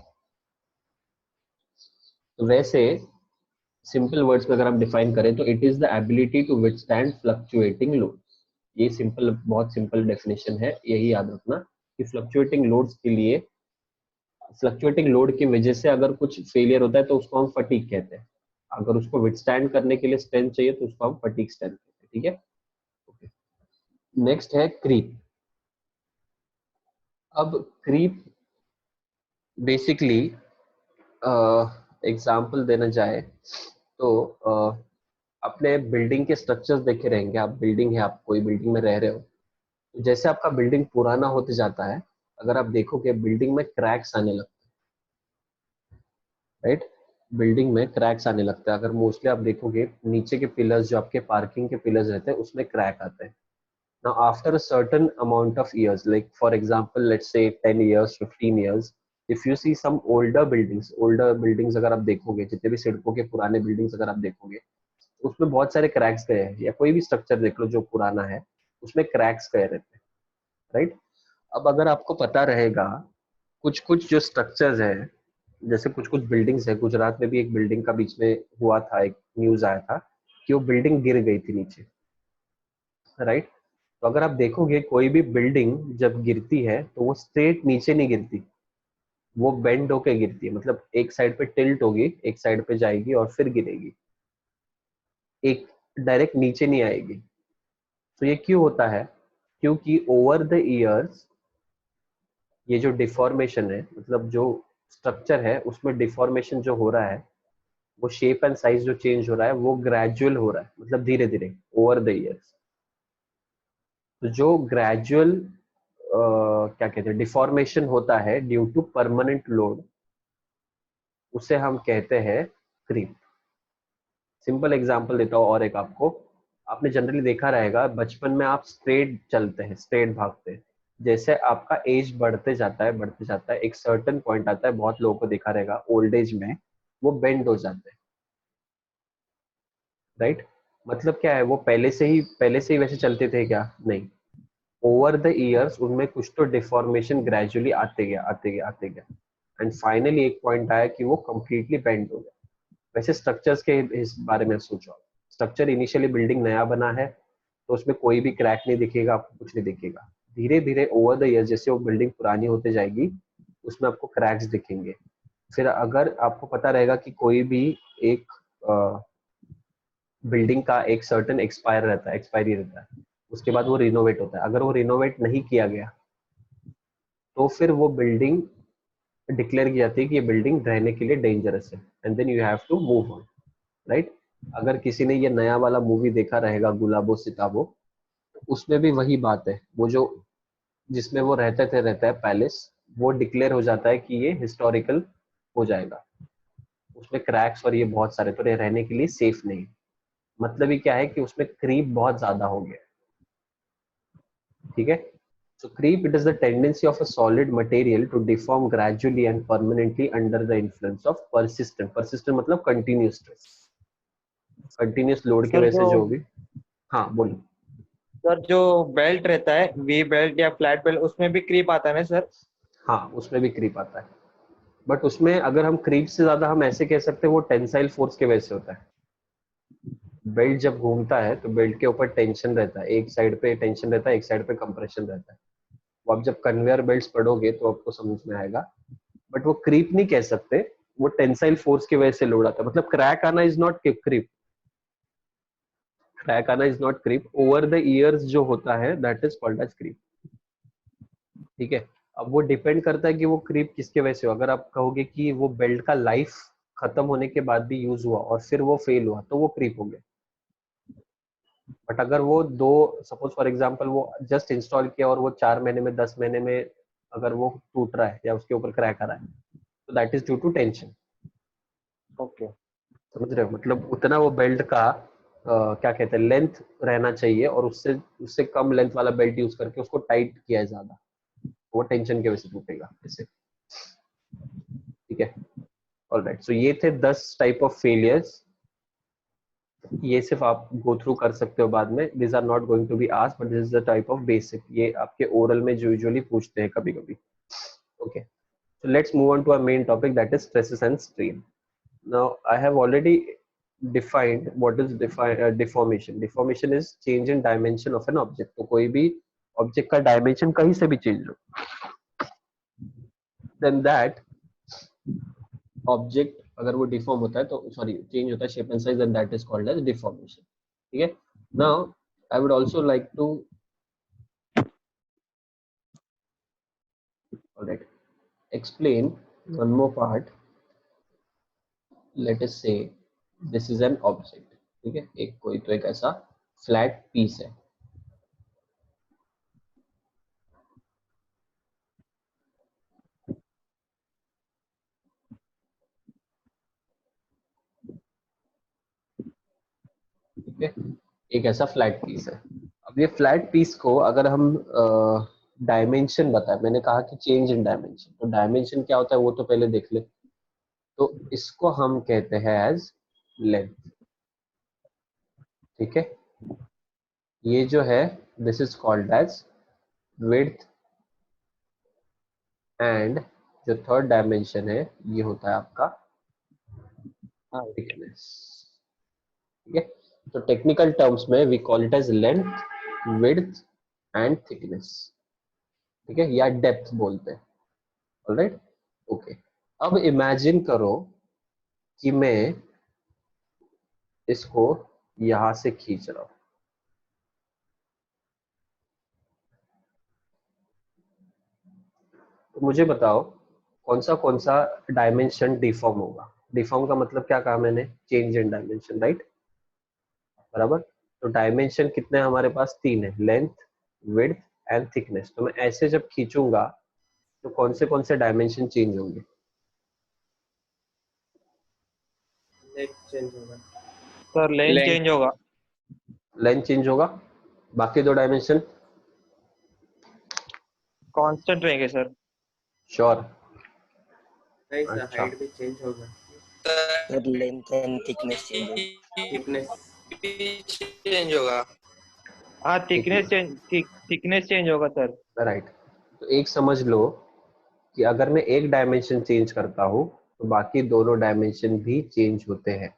तो वैसे सिंपल वर्ड्स में अगर हम डिफाइन करें तो it is the ability to withstand fluctuating load. ये सिंपल, बहुत सिंपल डेफिनेशन है, यही याद रखना कि फ्लक्चुएटिंग लोड्स के लिए, फ्लक्चुएटिंग लोड की वजह से अगर कुछ फेलियर होता है तो उसको हम फटीग कहते हैं। अगर उसको विथस्टैंड करने के लिए स्ट्रेंथ चाहिए तो उसको हम फटीग स्ट्रेंथ कहते हैं, ठीक है। नेक्स्ट है क्रीप। अब क्रीप बेसिकली एग्जाम्पल देना जाए तो अपने बिल्डिंग के स्ट्रक्चर्स देखे रहेंगे आप। बिल्डिंग है, आप कोई बिल्डिंग में रह रहे हो, तो जैसे आपका बिल्डिंग पुराना होते जाता है, अगर आप देखोगे बिल्डिंग में क्रैक्स आने लगते हैं, राइट। बिल्डिंग में क्रैक्स आने लगता है। अगर मोस्टली आप देखोगे नीचे के पिलर्स, जो आपके पार्किंग के पिलर्स रहते हैं, उसमें क्रैक आते हैं। Now, after a certain amount of years, like for example, let's say 10 years, 15 years, if you see some older buildings अगर आप देखोगे, जितने भी सड़कों के पुराने बिल्डिंग्स अगर आप देखोगे, उसमें बहुत सारे क्रैक्स गए हैं। या कोई भी स्ट्रक्चर देख लो जो पुराना है, उसमें क्रैक्स गए रहते हैं, राइट। अब अगर आपको पता रहेगा, कुछ कुछ जो स्ट्रक्चर्स हैं, जैसे कुछ कुछ बिल्डिंग्स है, गुजरात में भी एक बिल्डिंग का बीच में हुआ था, एक न्यूज आया था कि वो बिल्डिंग गिर गई थी नीचे, राइट। तो अगर आप देखोगे कोई भी बिल्डिंग जब गिरती है तो वो स्ट्रेट नीचे नहीं गिरती, वो बेंड होके गिरती है। मतलब एक साइड पे टिल्ट होगी, एक साइड पे जाएगी और फिर गिरेगी, एक डायरेक्ट नीचे नहीं आएगी। तो ये क्यों होता है? क्योंकि ओवर द ईयर्स ये जो डिफॉर्मेशन है, मतलब जो स्ट्रक्चर है उसमें डिफॉर्मेशन जो हो रहा है, वो शेप एंड साइज जो चेंज हो रहा है, वो ग्रेजुअल हो रहा है, मतलब धीरे धीरे ओवर द ईयर्स। तो जो ग्रेजुअल क्या कहते हैं डिफॉर्मेशन होता है ड्यू टू परमानेंट लोड, उसे हम कहते हैं क्रीप। सिंपल एग्जांपल देता हूँ और एक आपको। आपने जनरली देखा रहेगा बचपन में आप स्ट्रेट चलते हैं, स्ट्रेट भागते हैं। जैसे आपका एज बढ़ते जाता है, एक सर्टेन पॉइंट आता है, बहुत लोगों को देखा रहेगा ओल्ड एज में वो बेंड हो जाते हैं, राइट। मतलब क्या है, वो पहले से ही वैसे चलते थे क्या? नहीं, ओवर द ईयर्स उनमें कुछ तो डिफॉर्मेशन ग्रेजुअली आते गया एंड फाइनली एक पॉइंट आया कि वो कंप्लीटली बेंड हो गया। वैसे स्ट्रक्चर्स के इस बारे में सोचो। स्ट्रक्चर इनिशियली बिल्डिंग नया बना है तो उसमें कोई भी क्रैक नहीं दिखेगा, आपको कुछ नहीं दिखेगा। धीरे धीरे ओवर द ईयर जैसे वो बिल्डिंग पुरानी होते जाएगी, उसमें आपको क्रैक्स दिखेंगे। फिर अगर आपको पता रहेगा कि कोई भी एक बिल्डिंग का एक सर्टेन एक्सपायरी रहता है, उसके बाद वो रिनोवेट होता है। अगर वो रिनोवेट नहीं किया गया तो फिर वो बिल्डिंग डिक्लेयर की जाती है कि ये बिल्डिंग रहने के लिए डेंजरस है and then you have to move on, right. अगर किसी ने ये नया वाला मूवी देखा रहेगा गुलाबो सिताबो, उसमें भी वही बात है। वो जो जिसमें वो रहता है पैलेस, वो डिक्लेयर हो जाता है कि ये हिस्टोरिकल हो जाएगा। उसमें क्रैक्स और ये बहुत सारे तो रहने के लिए सेफ नहीं। मतलब ये क्या है कि उसमें क्रीप बहुत ज्यादा हो गया, ठीक है। So creep, it is the tendency of a solid material to deform gradually and permanently under the influence of persistent मतलब continuous stress, continuous load की सर वजह से जो जो भी। हाँ बोलो। सर जो बेल्ट रहता है, वी बेल्ट या फ्लैट बेल्ट, उसमें भी क्रीप आता है ना सर? हाँ उसमें भी क्रीप आता है, बट उसमें अगर हम क्रीप से ज्यादा हम ऐसे कह सकते हैं वो टेंसाइल फोर्स की वजह से होता है। बेल्ट जब घूमता है तो बेल्ट के ऊपर टेंशन रहता है, एक साइड पे टेंशन रहता है, एक साइड पे कंप्रेशन रहता है। वो आप जब कन्वेयर बेल्ट्स पढ़ोगे तो आपको समझ में आएगा, बट वो क्रीप नहीं कह सकते, वो टेंसाइल फोर्स की वजह से लोड आता है। मतलब क्रैक आना इज नॉट क्रीप, क्रैक आना is not creep, over the years जो होता है that is called as creep, ठीक है। अब वो डिपेंड करता है कि वो क्रीप किसके वजह से हो। अगर आप कहोगे कि वो बेल्ट का लाइफ खत्म होने के बाद भी यूज हुआ और फिर वो फेल हुआ तो वो क्रीप हो गया। बट अगर वो दो, सपोज फॉर एग्जांपल वो जस्ट इंस्टॉल किया और वो 4 महीने में 10 महीने में अगर वो टूट रहा है या उसके ऊपर क्रैक आ रहा है, तो that is due to tension. Okay. समझ रहे हो? मतलब उतना वो बेल्ट का क्या कहते हैं लेंथ रहना चाहिए और उससे उससे कम लेंथ वाला बेल्ट यूज करके उसको टाइट किया है ज्यादा, वो टेंशन की वजह से टूटेगा ऐसे, ठीक है। ऑलराइट, सो ये थे 10 टाइप ऑफ फेलियर्स। ये सिर्फ आप गो थ्रू कर सकते हो बाद में, this are not going to be asked but this is the type of basic, ये आपके ओरल में जो यूजुअली पूछते हैं कभी कभी, okay. So let's move on to our main topic, that is stresses and strain. Now I have already defined what is deformation. Deformation is change in dimension of an object. तो कोई भी object का dimension कहीं से भी change हो, then that object अगर वो डिफॉर्म होता है तो सॉरी चेंज होता है shape and size, and that is called as deformation. ठीक है. Now I would also like to alright explain one more part. Let us say this is an object. ठीक है. एक कोई तो एक ऐसा फ्लैट पीस है. ठीक है. एक ऐसा फ्लैट पीस है. अब ये फ्लैट पीस को अगर हम डायमेंशन बताए, मैंने कहा कि चेंज इन डायमेंशन, तो डायमेंशन क्या होता है वो तो पहले देख ले. तो इसको हम कहते हैं एज लेंथ. ठीक है. ये जो है this is called as width, and जो थर्ड डायमेंशन है ये होता है आपका थिकनेस. ठीक है. तो टेक्निकल टर्म्स में we call it as length, width and thickness. ठीक है. या डेप्थ बोलते हैं. ऑलराइट. ओके. अब इमेजिन करो कि मैं इसको यहां से खींच रहा हूं. तो मुझे बताओ कौन सा डायमेंशन डिफॉर्म होगा. डिफॉर्म का मतलब क्या कहा मैंने, चेंज इन डायमेंशन, राइट. बराबर. तो डायमेंशन कितने हमारे पास, तीन है, लेंथ, विड्थ एंड थिकनेस. तो मैं ऐसे जब खींचूंगा तो कौन से डायमेंशन चेंज होंगे. सर लेंथ चेंज होगा. लेंथ चेंज होगा. बाकी दो डायमेंशन कांस्टेंट रहेंगे सर. श्योर. अच्छा. अच्छा. हाइट भी चेंज होगा. Sir length and thickness change होगा. थिकनेस चेंज होगा. हाँ थिकनेस चेंज होगा सर. राइट. तो एक समझ लो कि अगर मैं एक डायमेंशन चेंज करता हूँ तो बाकी दोनों डायमेंशन भी चेंज होते हैं.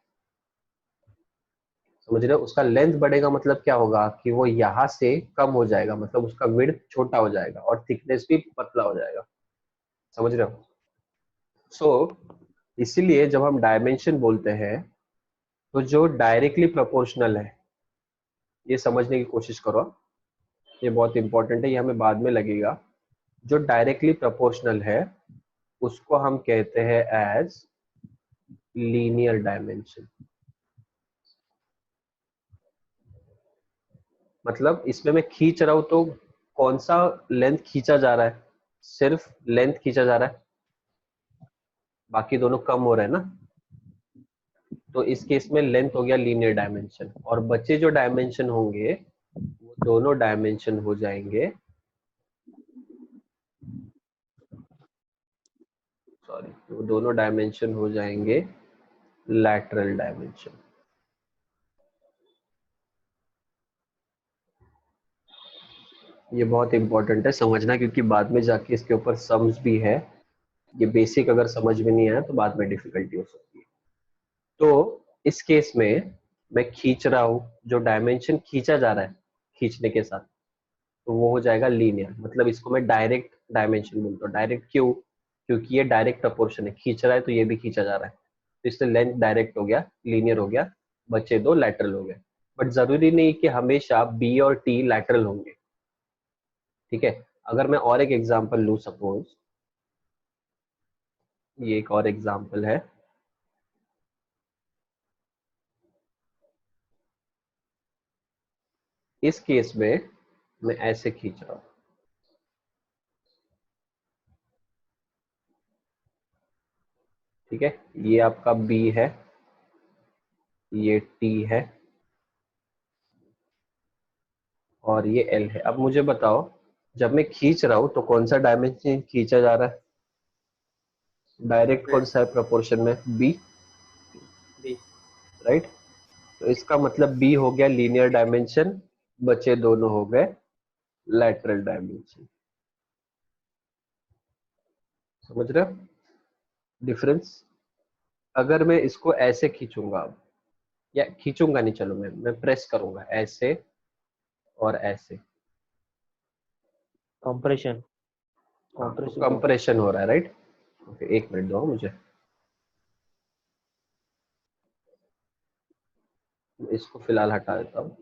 समझ रहे हो. उसका लेंथ बढ़ेगा मतलब क्या होगा कि वो यहाँ से कम हो जाएगा, मतलब उसका विड्थ छोटा हो जाएगा और थिकनेस भी पतला हो जाएगा. समझ रहे हो. इसीलिए जब हम डायमेंशन बोलते हैं तो जो डायरेक्टली प्रोपोर्शनल है, ये समझने की कोशिश करो, ये बहुत इंपॉर्टेंट है, ये हमें बाद में लगेगा. जो डायरेक्टली प्रोपोर्शनल है उसको हम कहते हैं एज लीनियर डायमेंशन. मतलब इसमें मैं खींच रहा हूं तो कौन सा लेंथ खींचा जा रहा है, सिर्फ लेंथ खींचा जा रहा है, बाकी दोनों कम हो रहे हैं ना. तो इस केस में लेंथ हो गया लीनियर डायमेंशन, और बचे जो डायमेंशन होंगे वो दोनों डायमेंशन हो जाएंगे, सॉरी, वो दोनों डायमेंशन हो जाएंगे लैटरल डायमेंशन. ये बहुत इंपॉर्टेंट है समझना, क्योंकि बाद में जाके इसके ऊपर सम्स भी है. ये बेसिक अगर समझ में नहीं आया तो बाद में डिफिकल्टी हो सकती है. तो इस केस में मैं खींच रहा हूं, जो डायमेंशन खींचा जा रहा है खींचने के साथ, तो वो हो जाएगा लीनियर. मतलब इसको मैं डायरेक्ट डायमेंशन बोलता हूँ. डायरेक्ट क्यों, क्योंकि ये डायरेक्ट प्रपोर्शन है, खींच रहा है तो ये भी खींचा जा रहा है, तो इसलिए लेंथ डायरेक्ट हो गया, लीनियर हो गया, बचे दो लैटरल हो गए. बट जरूरी नहीं कि हमेशा बी और टी लैटरल होंगे. ठीक है. अगर मैं और एक एग्जांपल लूं, सपोज ये एक और एग्जांपल है. इस केस में मैं ऐसे खींच रहा हूं. ठीक है. ये आपका B है, ये T है, और ये L है. अब मुझे बताओ जब मैं खींच रहा हूं तो कौन सा डायमेंशन खींचा जा रहा है, डायरेक्ट कौन सा है प्रोपोर्शन में, B, बी. राइट. तो इसका मतलब B हो गया लीनियर डायमेंशन, बचे दोनों हो गए लैटरल डायमेंशन. समझ रहे हो डिफरेंस. अगर मैं इसको ऐसे खींचूंगा, अब या खींचूंगा नहीं, चलो मैं प्रेस करूंगा ऐसे और ऐसे, इसको फिलहाल हटा देता हूँ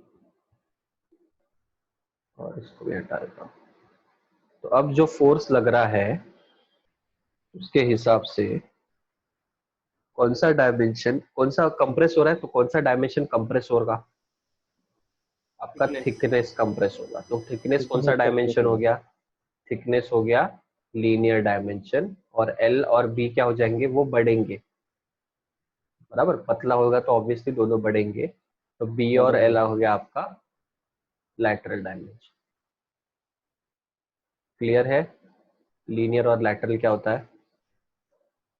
और इसको भी हटा देता हूँ। तो अब जो फोर्स लग रहा है उसके हिसाब से कौन सा डायमेंशन, कौन सा कंप्रेस हो रहा है, तो कौन सा डायमेंशन कंप्रेस होगा, आपका थिकनेस कंप्रेस होगा। तो थिकनेस कौन सा डायमेंशन हो गया, थिकनेस हो गया लीनियर डायमेंशन, और एल और बी क्या हो जाएंगे, वो बढ़ेंगे, बराबर। पतला होगा तो ऑब्वियसली दोनों बढ़ेंगे, तो बी और एल हो गया आपका लैटरल डायमेंशन। क्लियर है, लीनियर और लैटरल क्या होता है,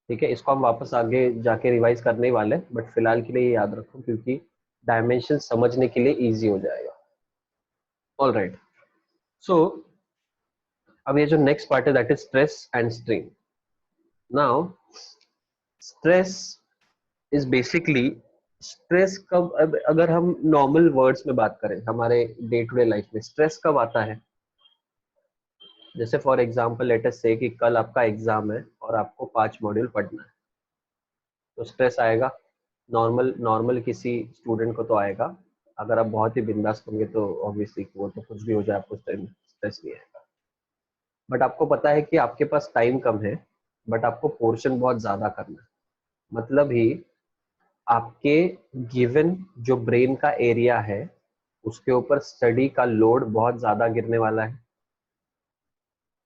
ठीक है। इसको हम वापस आगे जाके रिवाइज करने ही वाले, बट फिलहाल के लिए ये याद रखो क्योंकि डायमेंशन समझने के लिए इजी हो जाएगा। ऑल राइट, सो अब ये जो नेक्स्ट पार्ट है that is stress and strain. Now stress is basically, stress कब, अब अगर हम नॉर्मल वर्ड्स में बात करें हमारे डे टू डे लाइफ में, स्ट्रेस कब आता है। जैसे for example let us say कि कल आपका एग्जाम है और आपको 5 मॉड्यूल पढ़ना है, तो स्ट्रेस आएगा। नॉर्मल नॉर्मल किसी स्टूडेंट को तो आएगा, अगर आप बहुत ही बिंदास होंगे तो ऑब्वियसली वो तो कुछ भी हो जाए आपको स्ट्रेस नहीं आएगा। बट आपको पता है कि आपके पास टाइम कम है, बट आपको पोर्शन बहुत ज्यादा करना है, मतलब ही आपके गिवन जो ब्रेन का एरिया है उसके ऊपर स्टडी का लोड बहुत ज्यादा गिरने वाला है।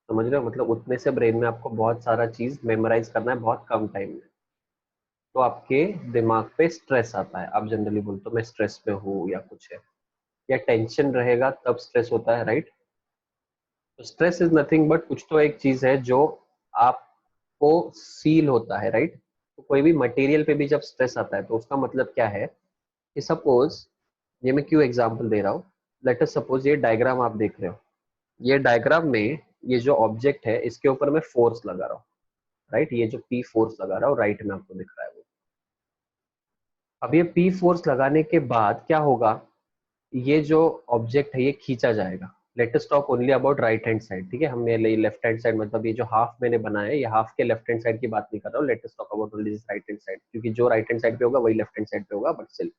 समझ रहे हो, मतलब उतने से ब्रेन में आपको बहुत सारा चीज मेमोराइज करना है बहुत कम टाइम में, तो आपके दिमाग पे स्ट्रेस आता है। आप जनरली बोलते हो मैं स्ट्रेस में हूँ या कुछ है, या टेंशन रहेगा तब स्ट्रेस होता है, राइट। तो स्ट्रेस इज नथिंग बट कुछ तो एक चीज है जो आपको फील होता है, राइट। तो कोई भी मटेरियल पे भी जब स्ट्रेस आता है तो उसका मतलब क्या है कि सपोज, ये मैं क्यों एग्जांपल दे रहा हूँ, लेट अस सपोज ये डायग्राम आप देख रहे हो, ये डायग्राम में ये जो ऑब्जेक्ट है इसके ऊपर मैं फोर्स लगा रहा हूँ, राइट। ये जो पी फोर्स लगा रहा हूँ राइट में आपको दिख रहा है वो। अब ये पी फोर्स लगाने के बाद क्या होगा, ये जो ऑब्जेक्ट है ये खींचा जाएगा। Let us talk only about right hand side, ठीक है। हमने लेफ्ट हैंड साइड, मतलब ये जो हाफ मैंने बनाया है ये हाफ के लेफ्ट हैंड साइड की बात नहीं कर रहा हूँ। Let us talk about only this right hand side, क्योंकि जो राइट हैंड साइड पे होगा वही लेफ्ट हैंड साइड पे होगा, बट स्टिल।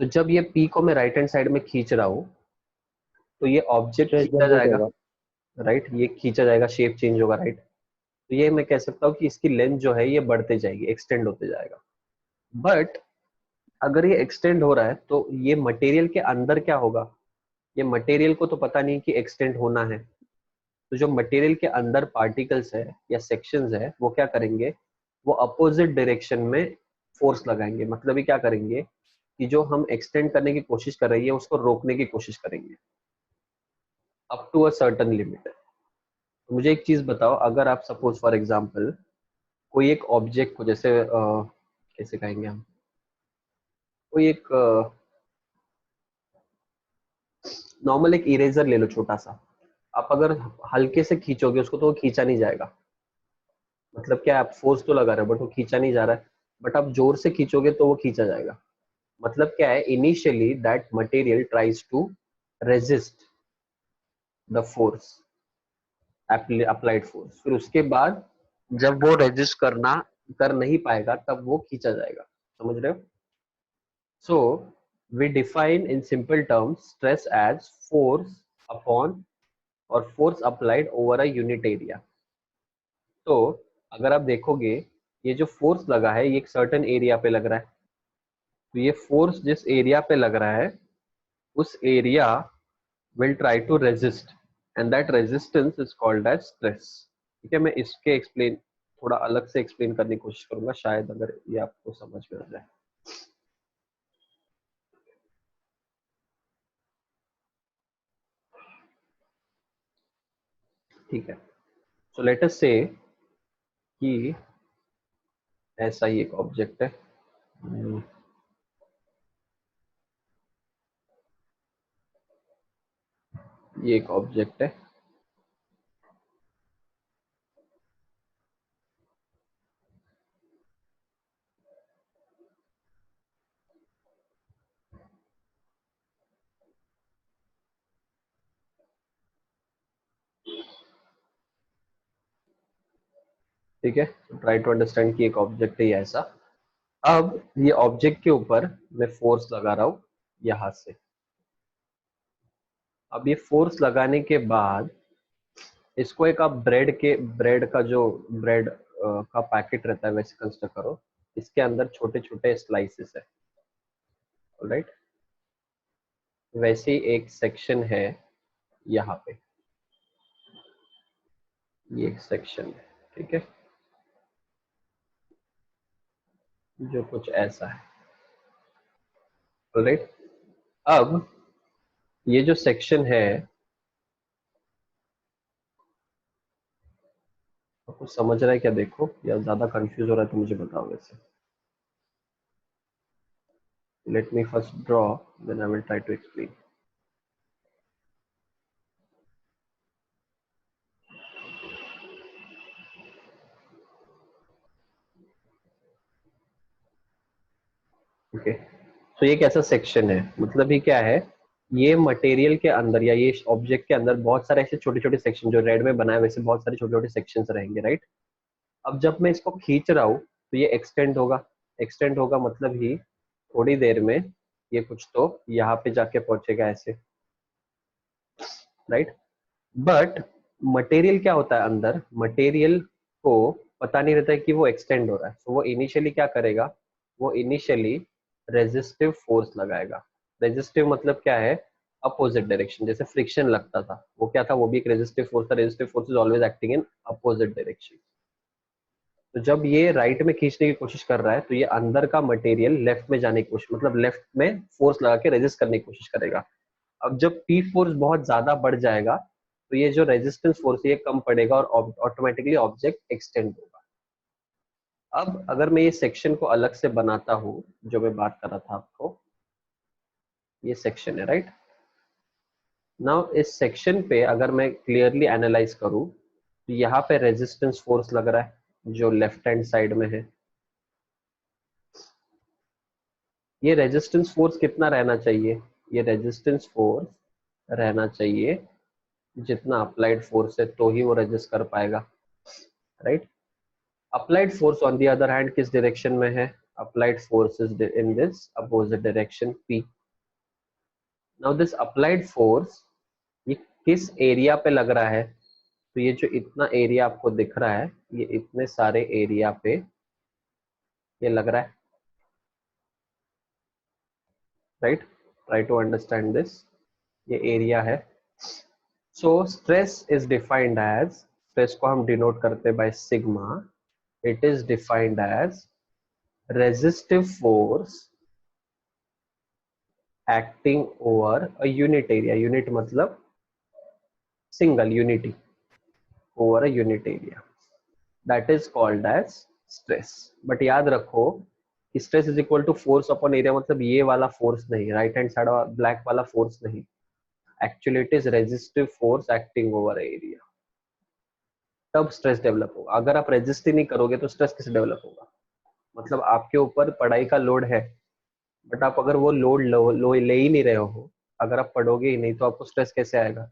तो जब ये पी को मैं राइट हैंड साइड में खींच रहा हूँ तो ये ऑब्जेक्ट स्ट्रेस खींचा जनरेट जाएगा, होगा। राइट। ये खींचा जाएगा, शेप चेंज होगा, राइट। तो ये मैं कह सकता हूँ कि इसकी लेंथ जो है ये बढ़ते जाएगी, एक्सटेंड होते जाएगा। बट अगर ये एक्सटेंड हो रहा है तो ये मटेरियल के अंदर क्या होगा, ये मटेरियल को तो पता नहीं कि एक्सटेंड होना है। तो जो मटेरियल के अंदर पार्टिकल्स है या सेक्शंस है वो क्या करेंगे, वो अपोजिट डायरेक्शन में फोर्स लगाएंगे। मतलब ये क्या करेंगे कि जो हम एक्सटेंड करने की कोशिश कर रही है उसको रोकने की कोशिश करेंगे up to a certain limit. तो मुझे एक चीज बताओ, अगर आप सपोज फॉर एग्जांपल कोई एक ऑब्जेक्ट को, जैसे कैसे कहेंगे हम, कोई एक नॉर्मल एक इरेजर ले लो छोटा सा, आप अगर हल्के से खींचोगे उसको तो वो खींचा नहीं जाएगा। मतलब क्या, आप फोर्स तो लगा रहे हो बट वो खींचा नहीं जा रहा है, बट आप जोर से खींचोगे तो वो खींचा जाएगा। मतलब क्या है, initially that material tries to resist the force, applied force, फिर उसके बाद जब वो रेजिस्ट करना कर नहीं पाएगा तब वो खींचा जाएगा। समझ रहे हो। So we define in simple terms stress as force upon और force applied over a unit area. तो अगर आप देखोगे ये जो फोर्स लगा है ये एक सर्टेन एरिया पे लग रहा है, तो ये फोर्स जिस एरिया पे लग रहा है उस area will try to resist and that resistance is called as stress. ठीक है, मैं इसके एक्सप्लेन थोड़ा अलग से एक्सप्लेन करने की कोशिश करूंगा, शायद अगर ये आपको समझ में आ जाए। ठीक है, सो लेट अस से कि ऐसा ही एक ऑब्जेक्ट है, ये एक ऑब्जेक्ट है, ठीक है। ट्राई टू अंडरस्टैंड कि एक ऑब्जेक्ट है ये ऐसा, अब ये ऑब्जेक्ट के ऊपर मैं फोर्स लगा रहा हूँ यहां से। अब ये फोर्स लगाने के बाद इसको एक आप ब्रेड का जो ब्रेड का पैकेट रहता है वैसे कंसिडर करो। इसके अंदर छोटे छोटे स्लाइसेस है, राइट। वैसे ही एक सेक्शन है यहाँ पे, ये एक सेक्शन है, ठीक है, जो कुछ ऐसा है, राइट। अब ये जो सेक्शन है, आपको समझ रहा है क्या? देखो, या ज्यादा कंफ्यूज हो रहा है तो मुझे बताओ वैसे। Let me first draw, then I will try to explain. Okay, तो ये कैसा सेक्शन है, मतलब ये क्या है, ये मटेरियल के अंदर या ये ऑब्जेक्ट के अंदर बहुत सारे ऐसे छोटे छोटे सेक्शन जो रेड में बनाए वैसे बहुत सारे छोटे छोटे सेक्शंस रहेंगे, राइट। अब जब मैं इसको खींच रहा हूँ तो ये एक्सटेंड होगा। एक्सटेंड होगा मतलब ही थोड़ी देर में ये कुछ तो यहाँ पे जाके पहुंचेगा ऐसे, राइट। बट मटेरियल क्या होता है अंदर, मटेरियल को पता नहीं रहता है कि वो एक्सटेंड हो रहा है, तो वो इनिशियली क्या करेगा, वो इनिशियली रेजिस्टिव फोर्स लगाएगा। रेजिस्टिव मतलब क्या है, अपोजिट डायरेक्शन। जैसे फ्रिक्शन लगता था, वो क्या था, वो भी एक रेजिस्टिव फोर्स था। Resistive force is always acting in opposite direction. तो जब ये राइट में खींचने की कोशिश कर रहा है तो ये अंदर का मटेरियल लेफ्ट में जाने की कोशिश, मतलब लेफ्ट में फोर्स लगा के रेजिस्ट करने की कोशिश करेगा। अब जब पी फोर्स बहुत ज्यादा बढ़ जाएगा तो ये जो रेजिस्टेंस फोर्स है ये कम पड़ेगा और ऑटोमेटिकली ऑब्जेक्ट एक्सटेंड होगा। अब अगर मैं ये सेक्शन को अलग से बनाता हूँ, जो मैं बात कर रहा था आपको, ये सेक्शन है, राइट। नाउ इस सेक्शन पे अगर मैं क्लियरली एनालाइज करूँ तो यहाँ पे रेजिस्टेंस फोर्स लग रहा है जो लेफ्ट हैंड साइड में है। ये रेजिस्टेंस फोर्स कितना रहना चाहिए, ये रेजिस्टेंस फोर्स रहना चाहिए जितना अप्लाइड फोर्स है, तो ही वो रेजिस्ट कर पाएगा, right. Applied force on the other hand किस डायरेक्शन में है, applied force is in this opposite direction P। Now this applied force ये किस एरिया पे लग रहा है, तो ये जो इतना एरिया आपको दिख रहा है, ये इतने सारे एरिया पे ये लग रहा है, right. Try to understand this, ये एरिया है। So stress is defined as, stress को हम डिनोट करते by sigma. It is defined as resistive force acting over a unit area, unit मतलब single unity, over a unit area, that is called as stress। but याद रखो कि stress is equal to force upon area, मतलब ये वाला force नहीं, right hand side black वाला force नहीं, actually it is resistive force acting over area, तब स्ट्रेस डेवलप होगा। अगर आप रेजिस्ट ही नहीं करोगे तो स्ट्रेस कैसे डेवलप होगा, मतलब आपके ऊपर पढ़ाई का लोड है बट आप अगर वो लोड ले ही नहीं रहे हो, अगर आप पढ़ोगे ही नहीं तो आपको स्ट्रेस कैसे आएगा,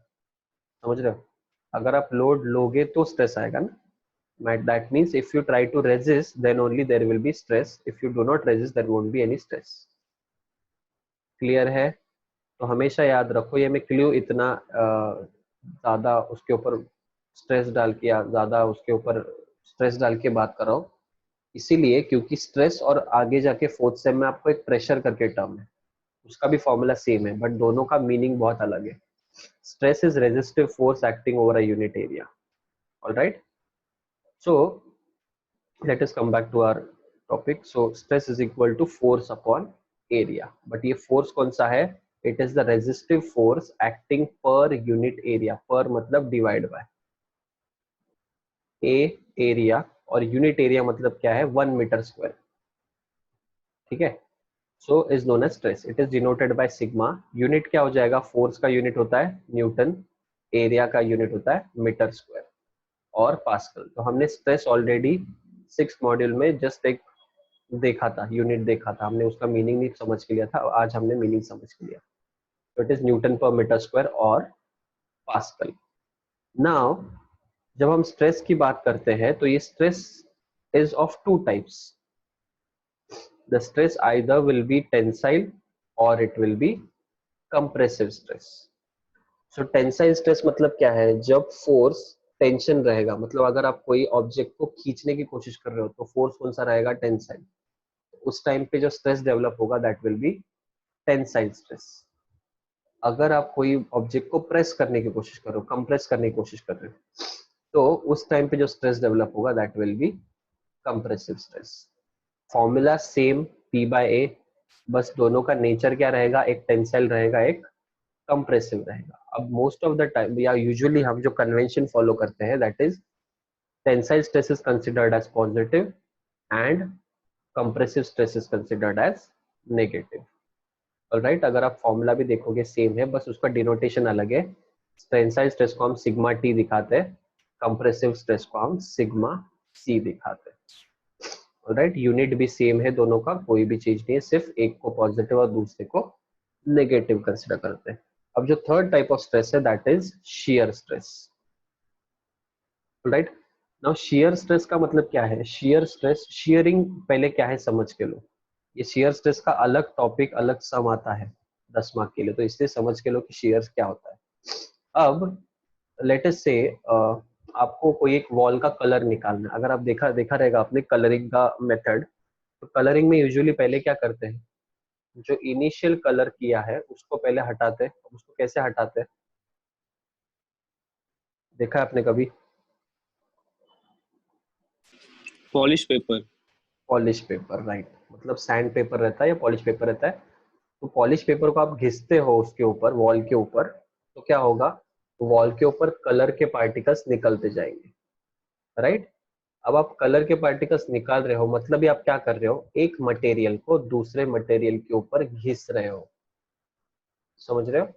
समझ रहे हो। अगर आप लोड लोगे तो स्ट्रेस आएगा ना। That means if you try to resist then only there will be stress, if you do not resist there won't be any stress. Clear है? तो हमेशा याद रखो, ये मैं क्ल्यू इतना ज्यादा उसके ऊपर स्ट्रेस डाल के या ज्यादा उसके ऊपर स्ट्रेस डाल के बात कर रहा हूँ, इसीलिए क्योंकि स्ट्रेस और आगे जाके फोर्थ सेम में आपको एक प्रेशर करके टर्म है, उसका भी फॉर्मूला सेम है बट दोनों का मीनिंग बहुत अलग है। Stress is resistive force acting over a unit area, alright. So let us come back to our topic. So stress is equal to force upon area, but ये force कौन सा है, it is the resistive force acting per unit area, per मतलब divide by a area, और unit area मतलब क्या है, 1 metre square, ठीक है। So is known as stress, it is denoted by sigma. Unit क्या हो जाएगा, फोर्स का यूनिट होता है न्यूटन, एरिया का यूनिट होता है मीटर स्क्वायर और पास्कल। तो हमने स्ट्रेस ऑलरेडी 6th मॉड्यूल में जस्ट एक देखा था, यूनिट देखा था हमने, उसका मीनिंग नहीं समझ के लिया था, आज हमने मीनिंग समझ के लिया। तो इट इज न्यूटन पर मीटर स्क्वायर और पास्कल। नाउ जब हम स्ट्रेस की बात करते हैं तो ये stress is of 2 types. the stress either will be tensile or it will be compressive stress. So tensile stress मतलब क्या है, जब फोर्स टेंशन रहेगा, मतलब अगर आप कोई ऑब्जेक्ट को खींचने की कोशिश कर रहे हो तो फोर्स कौन सा रहेगा, टेंसाइल. उस टाइम पे जो स्ट्रेस डेवलप होगा that will B tensile stress. अगर आप कोई ऑब्जेक्ट को प्रेस करने की कोशिश कर रहे हो, कंप्रेस करने की कोशिश कर रहे हो, तो उस टाइम पे जो स्ट्रेस डेवलप होगा that will B compressive stress. Formula same, P by A, बस दोनों का नेचर क्या रहेगा, एक टेंसाइल रहेगा, एक कंप्रेसिव रहेगा. अब मोस्ट ऑफ द टाइम या यूजुअली हम जो कन्वेंशन फॉलो करते हैं that is tensile stress is considered as positive and compressive stress is considered as negative. Alright, अगर आप फॉर्मूला भी देखोगे सेम है, बस उसका डिनोटेशन अलग है. टेंसाइल स्ट्रेस को हम सिग्मा T दिखाते हैं, कंप्रेसिव स्ट्रेस को हम सिग्मा C दिखाते हैं. ऑलराइट, यूनिट भी सेम है दोनों का, कोई भी चीज नहीं है, सिर्फ एक को पॉजिटिव और दूसरे को नेगेटिव कंसिडर करते हैं. अब जो थर्ड टाइप ऑफ स्ट्रेस है that is shear stress. Alright, now shear stress का मतलब क्या है, शियर स्ट्रेस, शियरिंग पहले क्या है समझ के लो. ये शियर स्ट्रेस का अलग टॉपिक, अलग सम आता है 10 मार्क के लिए, तो इसलिए समझ के लो कि शियर क्या होता है. अब लेट अस से आपको कोई एक वॉल का कलर निकालना है. अगर आप देखा रहेगा आपने कलरिंग का मेथड, तो कलरिंग में यूजुअली पहले क्या करते हैं, जो इनिशियल कलर किया है उसको पहले हटाते हैं. उसको कैसे हटाते हैं, देखा है आपने कभी, polish paper. Polish paper, right. मतलब सैंड पेपर रहता है या पॉलिश पेपर रहता है, तो पॉलिश पेपर को आप घिसते हो उसके ऊपर, वॉल के ऊपर, तो क्या होगा, वॉल के ऊपर कलर के पार्टिकल्स निकलते जाएंगे, राइट. अब आप कलर के पार्टिकल्स निकाल रहे हो, मतलब ये आप क्या कर रहे हो, एक मटेरियल को दूसरे मटेरियल के ऊपर घिस रहे हो. समझ रहे हो,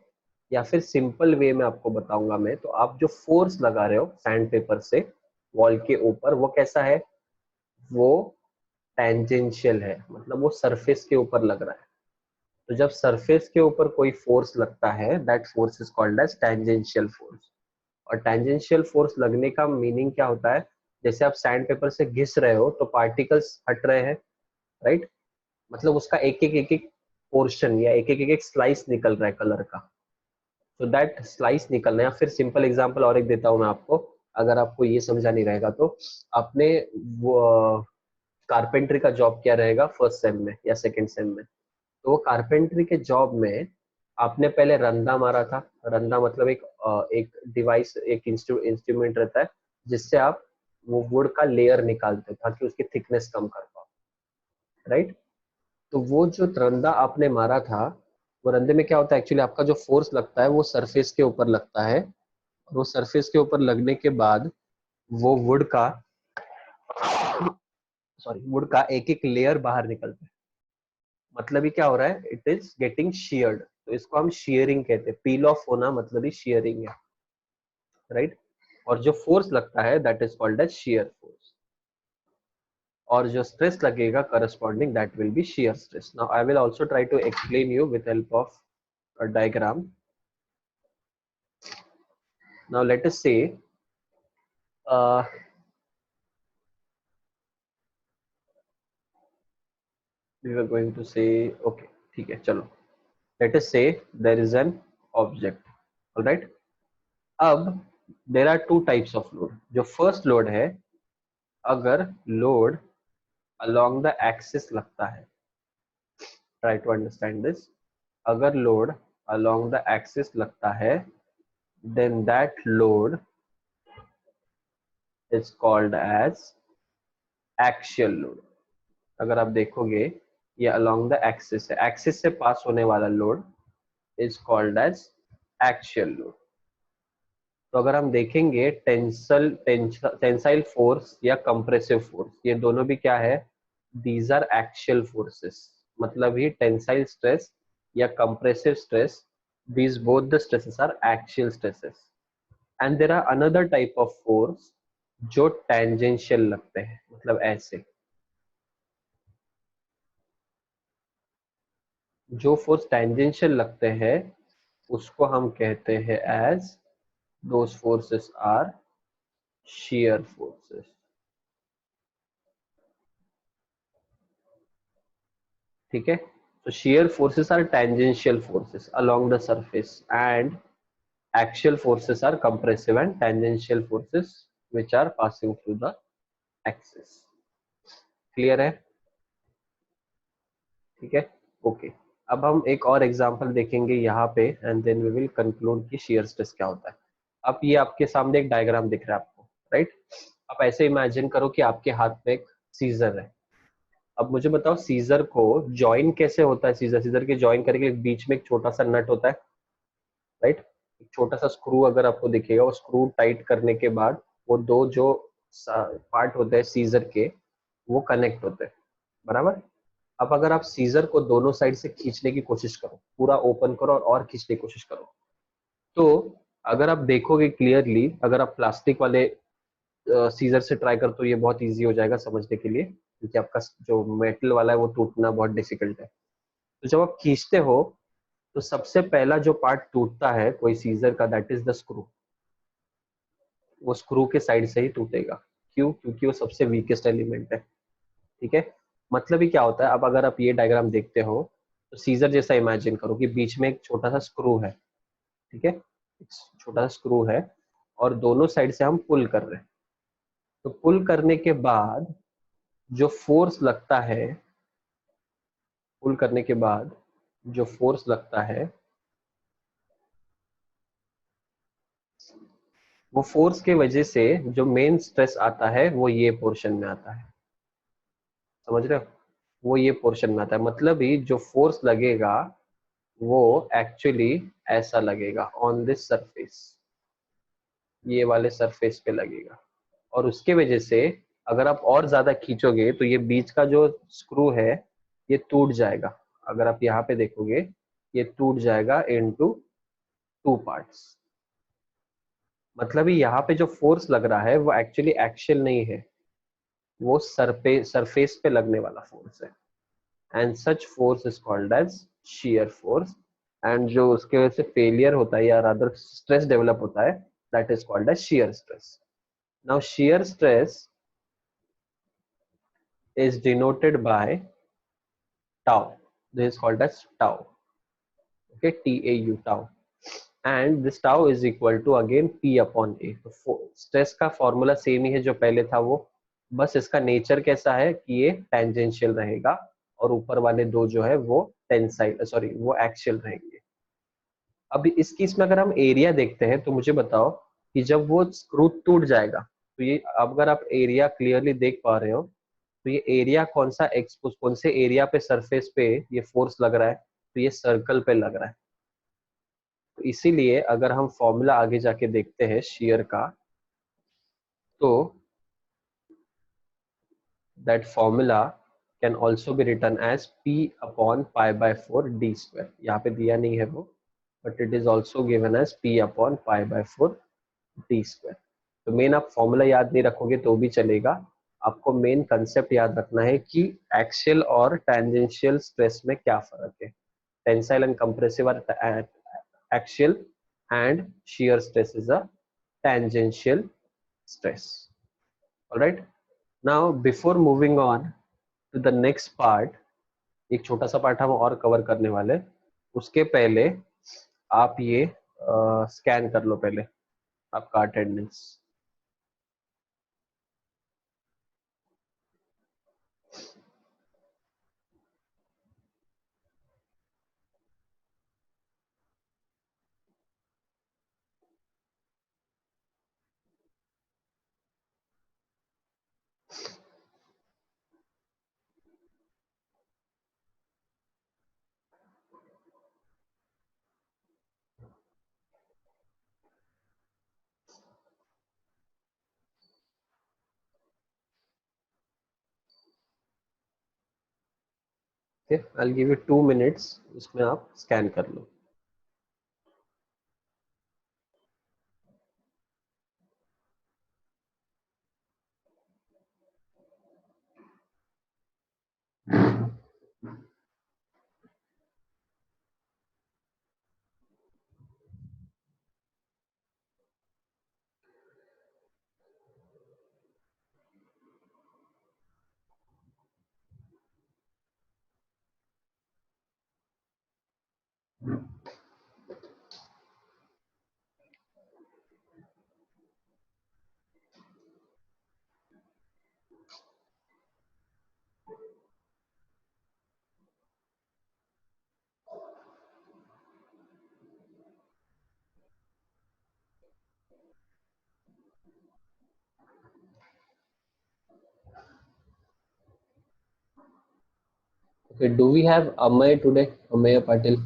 या फिर सिंपल वे में आपको बताऊंगा मैं, तो आप जो फोर्स लगा रहे हो सैंड पेपर से वॉल के ऊपर, वो कैसा है, वो टेंजेंशियल है, मतलब वो सरफेस के ऊपर लग रहा है. तो जब सरफेस के ऊपर कोई फोर्स लगता है that force is called as tangential force. और टेंजेंशियल फोर्स लगने का मीनिंग क्या होता है, जैसे आप सैंड पेपर से घिस रहे हो तो पार्टिकल्स हट रहे हैं, राइट. मतलब उसका एक एक पोर्शन या एक स्लाइस निकल रहा है कलर का. तो दैट स्लाइस निकलना है. फिर सिंपल एग्जांपल और एक देता हूं मैं आपको, अगर आपको ये समझा नहीं रहेगा तो, आपने वो कारपेंट्री का जॉब किया रहेगा फर्स्ट सेम में या सेकंड सेम में, तो वो कारपेंट्री के जॉब में आपने पहले रंदा मारा था. रंदा मतलब एक डिवाइस, एक इंस्ट्रूमेंट रहता है जिससे आप वो वुड का लेयर निकालते हो ताकि उसकी थिकनेस कम कर पाओ, राइट. तो वो जो रंदा आपने मारा था, वो रंदे में क्या होता है एक्चुअली, आपका जो फोर्स लगता है वो सरफेस के ऊपर लगता है, और वो सरफेस के ऊपर लगने के बाद वो वुड का वुड का एक एक लेयर बाहर निकलता है. मतलब ये क्या हो रहा है, इट इज गेटिंग शियर्ड, तो इसको हम शियरिंग कहते हैं. पील ऑफ होना मतलब ही शियरिंग है, राइट. और जो फोर्स लगता है that is called as shear force, और जो स्ट्रेस लगेगा corresponding that will be shear stress. Now I will also try to explain you with help of a diagram. Now let us say we were going to say, okay, ठीक है चलो, let us say there is an object, all right. अब there are two types of load. जो first load है, अगर load along the axis लगता है, try to understand this, अगर load along the axis लगता है then that load is called as axial load. अगर आप देखोगे ये along the axis है, axis से पास होने वाला load is called as axial load. तो अगर हम देखेंगे टेंसाइल फोर्स या कंप्रेसिव फोर्स, ये दोनों भी क्या है, these are axial forces. मतलब ही टेंसाइल स्ट्रेस या compressive stress, these both the stresses are axial stresses. And there are another type of force जो tangential लगते हैं, मतलब ऐसे. जो फोर्स टेंजेंशियल लगते हैं उसको हम कहते हैं as, those forces are shear forces. ठीक है. So shear forces are tangential forces along the surface and axial forces are compressive and tangential forces which are passing through the axis. Clear है? ठीक है. ओके. अब हम एक और example देखेंगे यहाँ पे and then we will conclude कि shear stress क्या होता है. अब ये आपके सामने एक डायग्राम दिख रहा है आपको, राइट? आप ऐसे इमेजिन करो कि आपके हाथ में एक सीजर है. अब मुझे बताओ सीजर को जॉइन कैसे होता है. सीजर सीजर के जॉइन करके बीच में एक छोटा सा नट होता है, राइट? एक छोटा सा स्क्रू अगर आपको दिखेगा, वो स्क्रू टाइट करने के बाद वो दो जो पार्ट होते हैं सीजर के वो कनेक्ट होते हैं, बराबर? अब अगर आप सीजर को दोनों साइड से खींचने की कोशिश करो, पूरा ओपन करो और खींचने की कोशिश करो, तो अगर आप देखोगे क्लियरली, अगर आप प्लास्टिक वाले सीजर से ट्राई कर तो ये बहुत इजी हो जाएगा समझने के लिए, क्योंकि आपका जो मेटल वाला है वो टूटना बहुत डिफिकल्ट है. तो जब आप खींचते हो तो सबसे पहला जो पार्ट टूटता है कोई सीजर का, दैट इज द स्क्रू. वो स्क्रू के साइड से ही टूटेगा. क्यों? क्योंकि वो सबसे वीकेस्ट एलिमेंट है. ठीक है. मतलब ही क्या होता है, अब अगर आप ये डायग्राम देखते हो तो सीजर जैसा इमेजिन करो कि बीच में एक छोटा सा स्क्रू है, ठीक है, एक छोटा सा स्क्रू है और दोनों साइड से हम पुल कर रहे हैं. तो पुल करने के बाद जो फोर्स लगता है, पुल करने के बाद जो फोर्स लगता है, वो फोर्स के वजह से जो मेन स्ट्रेस आता है वो ये पोर्शन में आता है. समझ रहे हो? वो ये पोर्शन में आता है. मतलब ही जो फोर्स लगेगा वो एक्चुअली ऐसा लगेगा ऑन दिस सरफेस, ये वाले सरफेस पे लगेगा. और उसके वजह से अगर आप और ज्यादा खींचोगे तो ये बीच का जो स्क्रू है ये टूट जाएगा. अगर आप यहाँ पे देखोगे ये टूट जाएगा इनटू टू पार्ट्स. मतलब ही यहाँ पे जो फोर्स लग रहा है वो एक्चुअली एक्शियल नहीं है, वो सरफेस पे लगने वाला फोर्स है. And such force is called as shear force. एंड जो उसके वजह से फेलियर होता है या रादर स्ट्रेस डेवलप होता है, that is called as shear stress. Now shear stress is denoted by tau. This is called as tau. Okay, tau, tau. And this tau is equal to again p upon a. तो stress का formula same ही है जो पहले था वो, बस इसका nature कैसा है कि ये टेंजेंशियल रहेगा और ऊपर वाले दो जो है वो टेंसाइल सॉरी वो एक्शियल रहेंगे. अब इस केस में अगर हम एरिया देखते हैं तो मुझे बताओ कि जब वो स्क्रू टूट जाएगा तो ये, अगर आप एरिया क्लियरली देख पा रहे हो तो ये एरिया कौन सा एक्सपोज, कौन से एरिया पे सरफेस पे ये फोर्स लग रहा है, तो ये सर्कल पे लग रहा है. तो इसीलिए अगर हम फॉर्मूला आगे जाके देखते हैं शेयर का, तो that formula can also be written as p upon pi by 4 d square. यहाँ पे दिया नहीं है वो, but it is also given as p upon pi by 4 d square. तो मेन आप फॉर्मूला याद नहीं रखोगे तो भी चलेगा, आपको मेन कंसेप्ट याद रखना है कि एक्शियल और टेंजेंशियल स्ट्रेस में क्या फर्क है. Tensile and compressive are axial and shear stress is a tangential stress. All right, now before moving on to the next part, एक छोटा सा पार्ट हम और कवर करने वाले, उसके पहले आप ये स्कैन कर लो पहले आपका attendance. Okay, I'll give you 2 minutes, इसमें आप स्कैन कर लो. Okay, do we have Amay today? Amay Patil.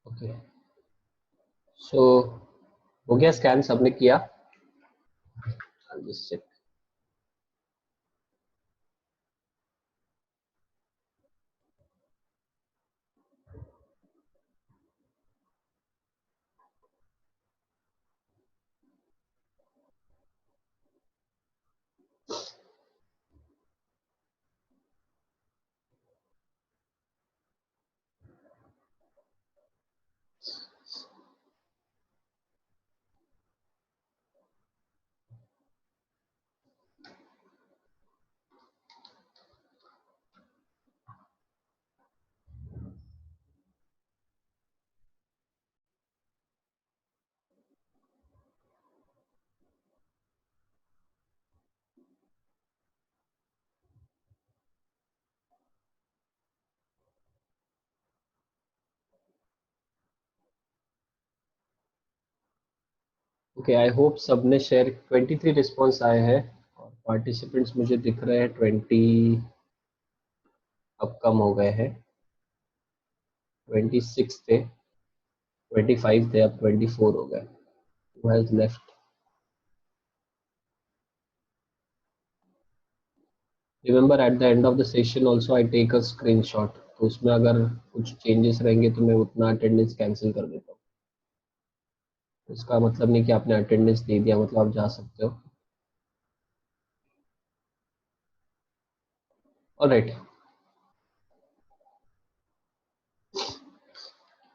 Okay. So हो गया स्कैन सबने किया? I'll just check. Okay, I hope सबने शेयर 23 रिस्पॉन्स आए हैं और पार्टिसिपेंट्स मुझे दिख रहे हैं 20 अब कम हो गए हैं, 26 थे, 25 थे, अब 24 हो गए. Who has left? Remember at the end of the session also I take a screenshot. तो उसमें अगर कुछ चेंजेस रहेंगे तो मैं उतना अटेंडेंस कैंसिल कर देता हूँ. इसका मतलब नहीं कि आपने अटेंडेंस दे दिया मतलब आप जा सकते हो. Alright.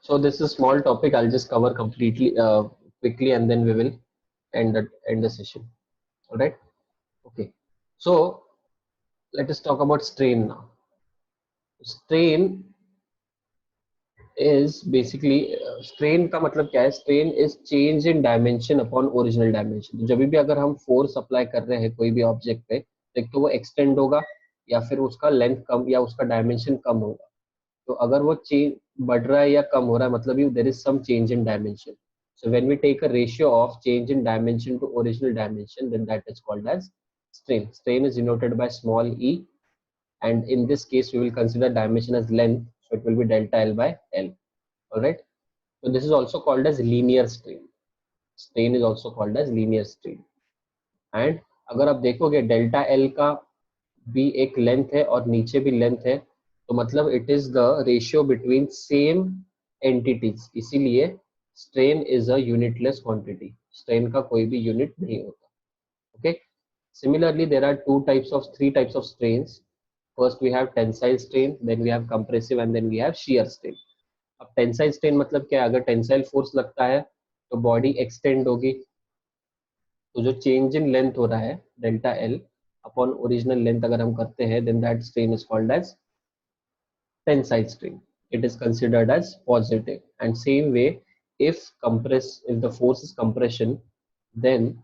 So this is a small topic. I'll just cover completely quickly and then we will end the session. Alright. Okay. So let us talk about strain now. Strain is basically strain का मतलब क्या है? Strain is change in dimension upon original dimension. तो जब भी अगर हम force apply कर रहे हैं कोई भी ऑब्जेक्ट पे, एक तो वो एक्सटेंड होगा या फिर उसका लेंथ कम या उसका डायमेंशन कम होगा. तो अगर वो चेंज बढ़ रहा है या कम हो रहा है मतलब there is some change in dimension. So when we take a ratio of change in dimension to original dimension, then that is called as strain. Strain is denoted by small e, and in this case we will consider dimension as length, so it will be delta L by L. All right. So this is also called as linear strain. Strain is also called as linear strain. And अगर आप देखोगे delta L का भी एक length है और नीचे भी लेंथ है, तो मतलब it is the ratio between same entities. इसीलिए strain is a unitless quantity. Strain का कोई भी यूनिट नहीं होता. Okay. Similarly, there are three types of strains. First, we have tensile strain, then we have compressive, and then we have shear strain. अब tensile strain मतलब क्या है? अगर टेंसाइल फोर्स लगता है तो बॉडी एक्सटेंड होगी. तो जो चेंज इन लेंथ हो रहा है delta L upon original length अगर हम करते हैं, then that strain is called as tensile strain. It is considered as positive. And same way, if the force is compression, then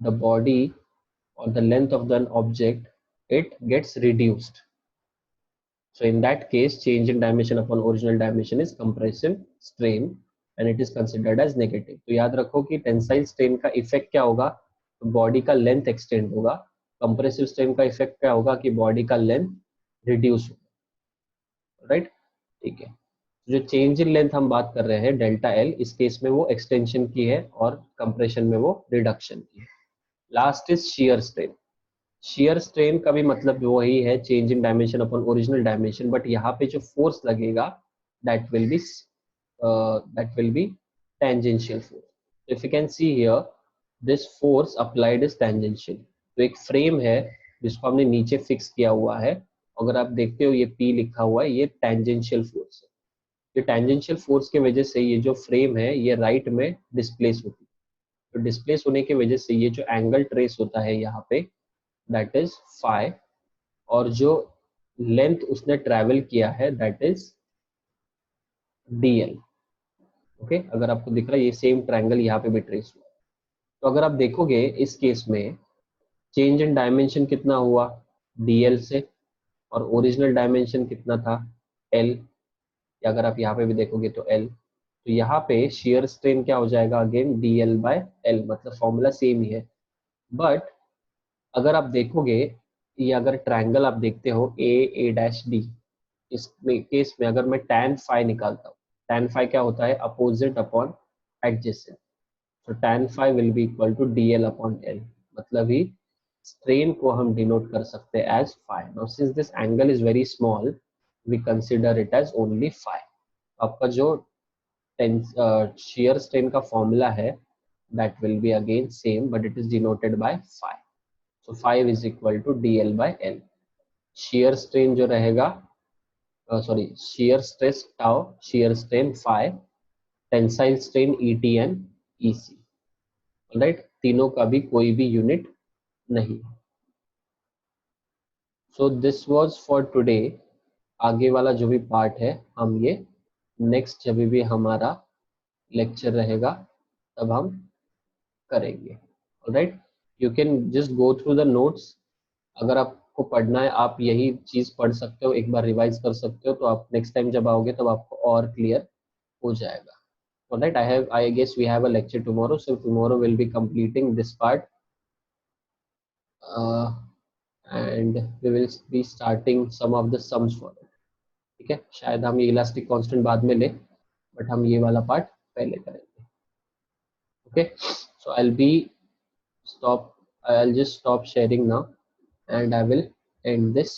the body or the length of the object, it gets reduced. So in that case, change in dimension upon original dimension is compressive strain and it is considered as negative. तो याद रखो कि tensile strain का effect क्या होगा? तो body का length extend होगा. कंप्रेसिव स्ट्रेन का इफेक्ट क्या होगा? कि बॉडी का लेंथ रिड्यूस होगा. राइट. ठीक है. जो चेंज इन लेंथ हम बात कर रहे हैं डेल्टा एल, इस केस में वो एक्सटेंशन की है और कंप्रेशन में वो रिडक्शन की है. Last is shear strain. Shear strain का भी मतलब वही है, change in dimension upon original dimension, but यहाँ पे जो फोर्स लगेगा that will B that will be tangential force. If you can see here, this force applied is tangential. तो एक फ्रेम है जिसको हमने नीचे फिक्स किया हुआ है, अगर आप देखते हो ये P लिखा हुआ है, ये टेंजेंशियल फोर्स है। ये टेंजेंशियल फोर्स के वजह से ये जो फ्रेम है ये राइट में डिस्प्लेस होती है, तो डिस्प्लेस होने की वजह से ये जो एंगल ट्रेस होता है यहाँ पे दैट इज फाई, और जो लेंथ उसने ट्रैवल किया है दैट इज dl। ओके, अगर आपको दिख रहा है ये सेम ट्रायंगल यहाँ पे भी ट्रेस हुआ। तो अगर आप देखोगे इस केस में चेंज इन डायमेंशन कितना हुआ dl से, और ओरिजिनल डायमेंशन कितना था l, या अगर आप यहाँ पे भी देखोगे तो l, तो यहाँ पे शेयर स्ट्रेन क्या हो जाएगा अगेन dl/l, मतलब फॉर्मूला सेम ही है। बट अगर आप देखोगे ये अगर ट्रायंगल आप देखते हो a d, इस केस में अगर मैं tan phi निकालता हूँ, tan phi क्या होता है अपोजिट अपॉन एडजेसेंट, तो tan phi will be equal to dl/l, मतलब ही स्ट्रेन को हम डिनोट कर सकते हैं as phi। Now since this angle is very small we consider it as only phi। आपका जो shear strain का फॉर्मूला है that will be again same but it is denoted by phi, so phi is equal to dl/l। shear strain जो रहेगा sorry shear stress tau, shear strain phi, tensile strain et and ec, right, तीनों का भी कोई भी unit नहीं। So this was for today. आगे वाला जो भी पार्ट है हम ये नेक्स्ट जब भी हमारा लेक्चर रहेगा तब हम करेंगे। Alright, you can just go through the notes, अगर आपको पढ़ना है आप यही चीज पढ़ सकते हो, एक बार रिवाइज कर सकते हो, तो आप नेक्स्ट टाइम जब आओगे तब आपको और क्लियर हो जाएगा। Alright, I guess we have a lecture tomorrow, so tomorrow we'll be completing this part and we will be starting some of the sums for it। ठीक है, शायद हम ये इलास्टिक कांस्टेंट बाद में ले, बट हम ये वाला पार्ट पहले करेंगे। Okay, so I'll just stop sharing now and I will end this